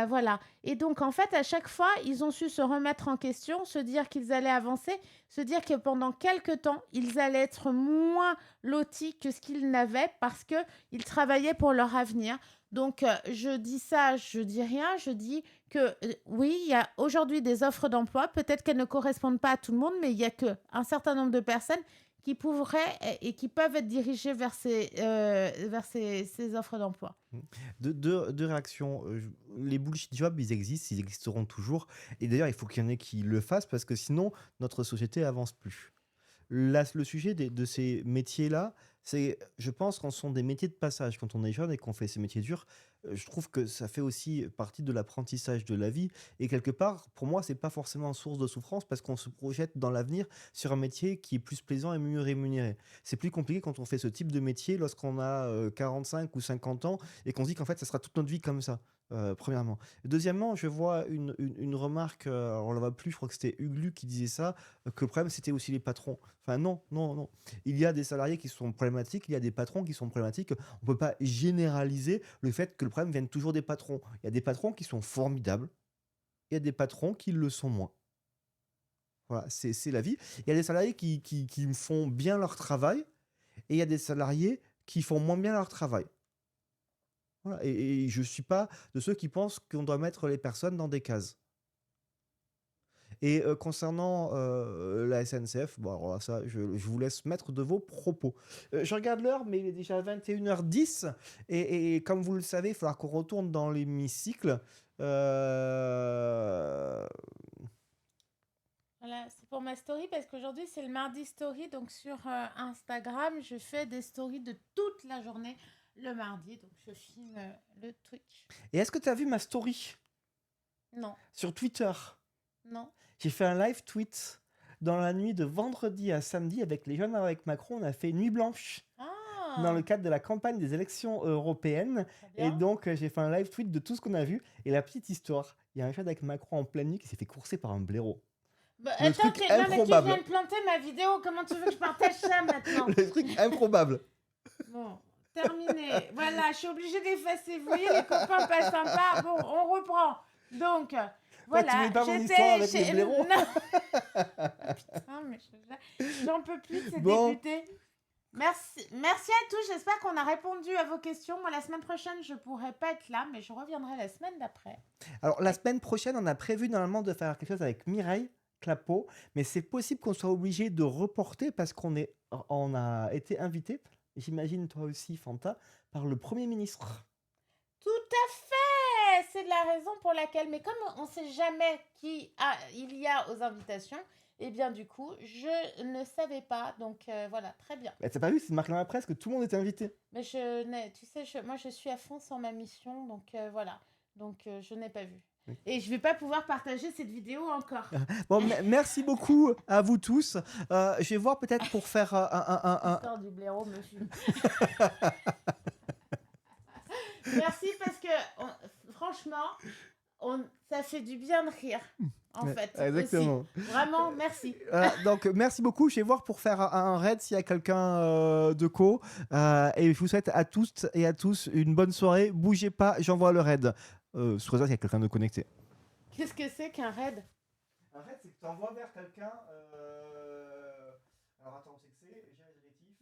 Voilà. Et donc, en fait, à chaque fois, ils ont su se remettre en question, se dire qu'ils allaient avancer, se dire que pendant quelques temps, ils allaient être moins lotis que ce qu'ils n'avaient parce qu'ils travaillaient pour leur avenir. Donc, je dis ça, je dis rien, je dis que oui, il y a aujourd'hui des offres d'emploi, peut-être qu'elles ne correspondent pas à tout le monde, mais il y a qu'un certain nombre de personnes qui pourraient et qui peuvent être dirigées vers ces offres d'emploi. Deux réactions. Les bullshit jobs, ils existent, ils existeront toujours. Et d'ailleurs, il faut qu'il y en ait qui le fassent parce que sinon, notre société avance plus. Là, le sujet de ces métiers-là, c'est, je pense qu'en sont des métiers de passage. Quand on est jeune et qu'on fait ces métiers durs, je trouve que ça fait aussi partie de l'apprentissage de la vie. Et quelque part, pour moi, c'est pas forcément source de souffrance parce qu'on se projette dans l'avenir sur un métier qui est plus plaisant et mieux rémunéré. C'est plus compliqué quand on fait ce type de métier lorsqu'on a 45 ou 50 ans et qu'on se dit qu'en fait, ça sera toute notre vie comme ça. Premièrement. Deuxièmement, je vois une remarque, alors on la voit plus, je crois que c'était Huglu qui disait ça, que le problème c'était aussi les patrons. Enfin non, non, non. Il y a des salariés qui sont problématiques, il y a des patrons qui sont problématiques. On peut pas généraliser le fait que le problème vienne toujours des patrons. Il y a des patrons qui sont formidables, il y a des patrons qui le sont moins. Voilà, c'est la vie. Il y a des salariés qui font bien leur travail et il y a des salariés qui font moins bien leur travail. Voilà. Et je suis pas de ceux qui pensent qu'on doit mettre les personnes dans des cases. Et concernant la SNCF, bon, alors là, ça, je vous laisse mettre de vos propos. Je regarde l'heure, mais il est déjà 21h10. Et comme vous le savez, il va falloir qu'on retourne dans l'hémicycle. Euh, Voilà, c'est pour ma story parce qu'aujourd'hui c'est le mardi story. Donc sur Instagram, je fais des stories de toute la journée le mardi. Donc je filme le Twitch. Et est-ce que tu as vu ma story Non, sur Twitter? non. J'ai fait un live tweet dans la nuit de vendredi à samedi avec les jeunes avec Macron. On a fait nuit blanche dans le Ah, cadre de la campagne des élections européennes. très Et bien. donc, j'ai fait un live tweet de tout ce qu'on a vu. Et la petite histoire, il y a un jeune avec Macron en pleine nuit qui s'est fait courser par un blaireau. Bah, Le attends, truc non mais tu viens improbable. de planter ma vidéo. Comment tu veux que je partage ça maintenant? Le truc improbable. Bon, terminé. Voilà, je suis obligée d'effacer. Vous voyez, les copains pas sympas. Bon, on reprend. Donc, Quoi, tu Voilà, voulais pas mon histoire j'étais avec les chez blaireaux? non, putain, mais j'en peux plus de ces Bon, députés. Merci à tous, j'espère qu'on a répondu à vos questions. Moi, la semaine prochaine, je pourrai pas être là, mais je reviendrai la semaine d'après. alors la Avec semaine prochaine, on a prévu normalement de faire quelque chose avec Mireille Clapeau, mais c'est possible qu'on soit obligé de reporter parce on a été invité, j'imagine toi aussi, Fanta, par le Premier ministre. tout à fait! C'est la raison pour laquelle, mais comme on ne sait jamais il y a aux invitations, eh bien du coup, je ne savais pas. Donc voilà, très bien. Bah, t'as pas vu, c'est marqué dans la presse que tout le monde était invité. Mais tu sais, moi je suis à fond sur ma mission, donc voilà. Donc je n'ai pas vu. Oui. Et je vais pas pouvoir partager cette vidéo encore. Bon, merci beaucoup à vous tous. Je vais voir peut-être pour faire L'histoire du blaireau me fume. Merci parce que franchement, ça fait du bien de rire. En Ouais, fait, exactement. aussi. Vraiment, merci. Donc, merci beaucoup. Je vais voir pour faire un raid s'il y a quelqu'un de co. Et je vous souhaite à tous et à tous une bonne soirée. Bougez pas, j'envoie le raid. Sous réserve qu'il y a quelqu'un de connecté. Qu'est-ce que c'est qu'un raid? Un raid, c'est que tu envoies vers quelqu'un. Alors, attends, c'est que c'est.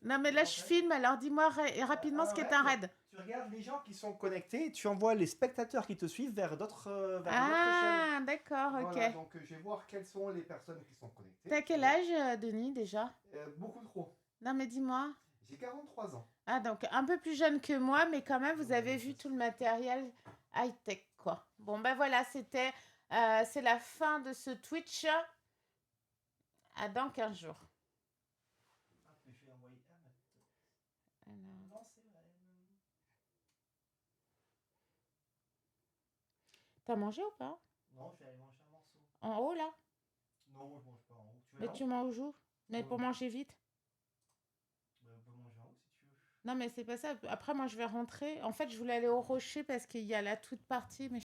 Non, mais là, je filme, alors dis-moi rapidement ce qu'est un raid. Tu regardes les gens qui sont connectés et tu envoies les spectateurs qui te suivent vers d'autres chaînes. Ah, d'accord, ok. Voilà, donc je vais voir quelles sont les personnes qui sont connectées. T'as quel âge, Denis, déjà? Beaucoup trop. Non, mais dis-moi. J'ai 43 ans. Ah, donc un peu plus jeune que moi, mais quand même, vous avez vu tout le matériel high-tech, quoi. Bon, ben voilà, c'est la fin de ce Twitch. À dans 15 jours. Je vais envoyer Alors, Non, c'est vrai. t'as mangé ou pas? Non, je vais aller manger un morceau. En haut, là? Non, je mange pas en haut. Tu veux Mais là-haut? tu manges où? Mais pour manger vite? On peut manger en haut si tu veux. Non, mais c'est pas ça. Après, moi, je vais rentrer. En fait, je voulais aller au rocher parce qu'il y a la toute partie, mais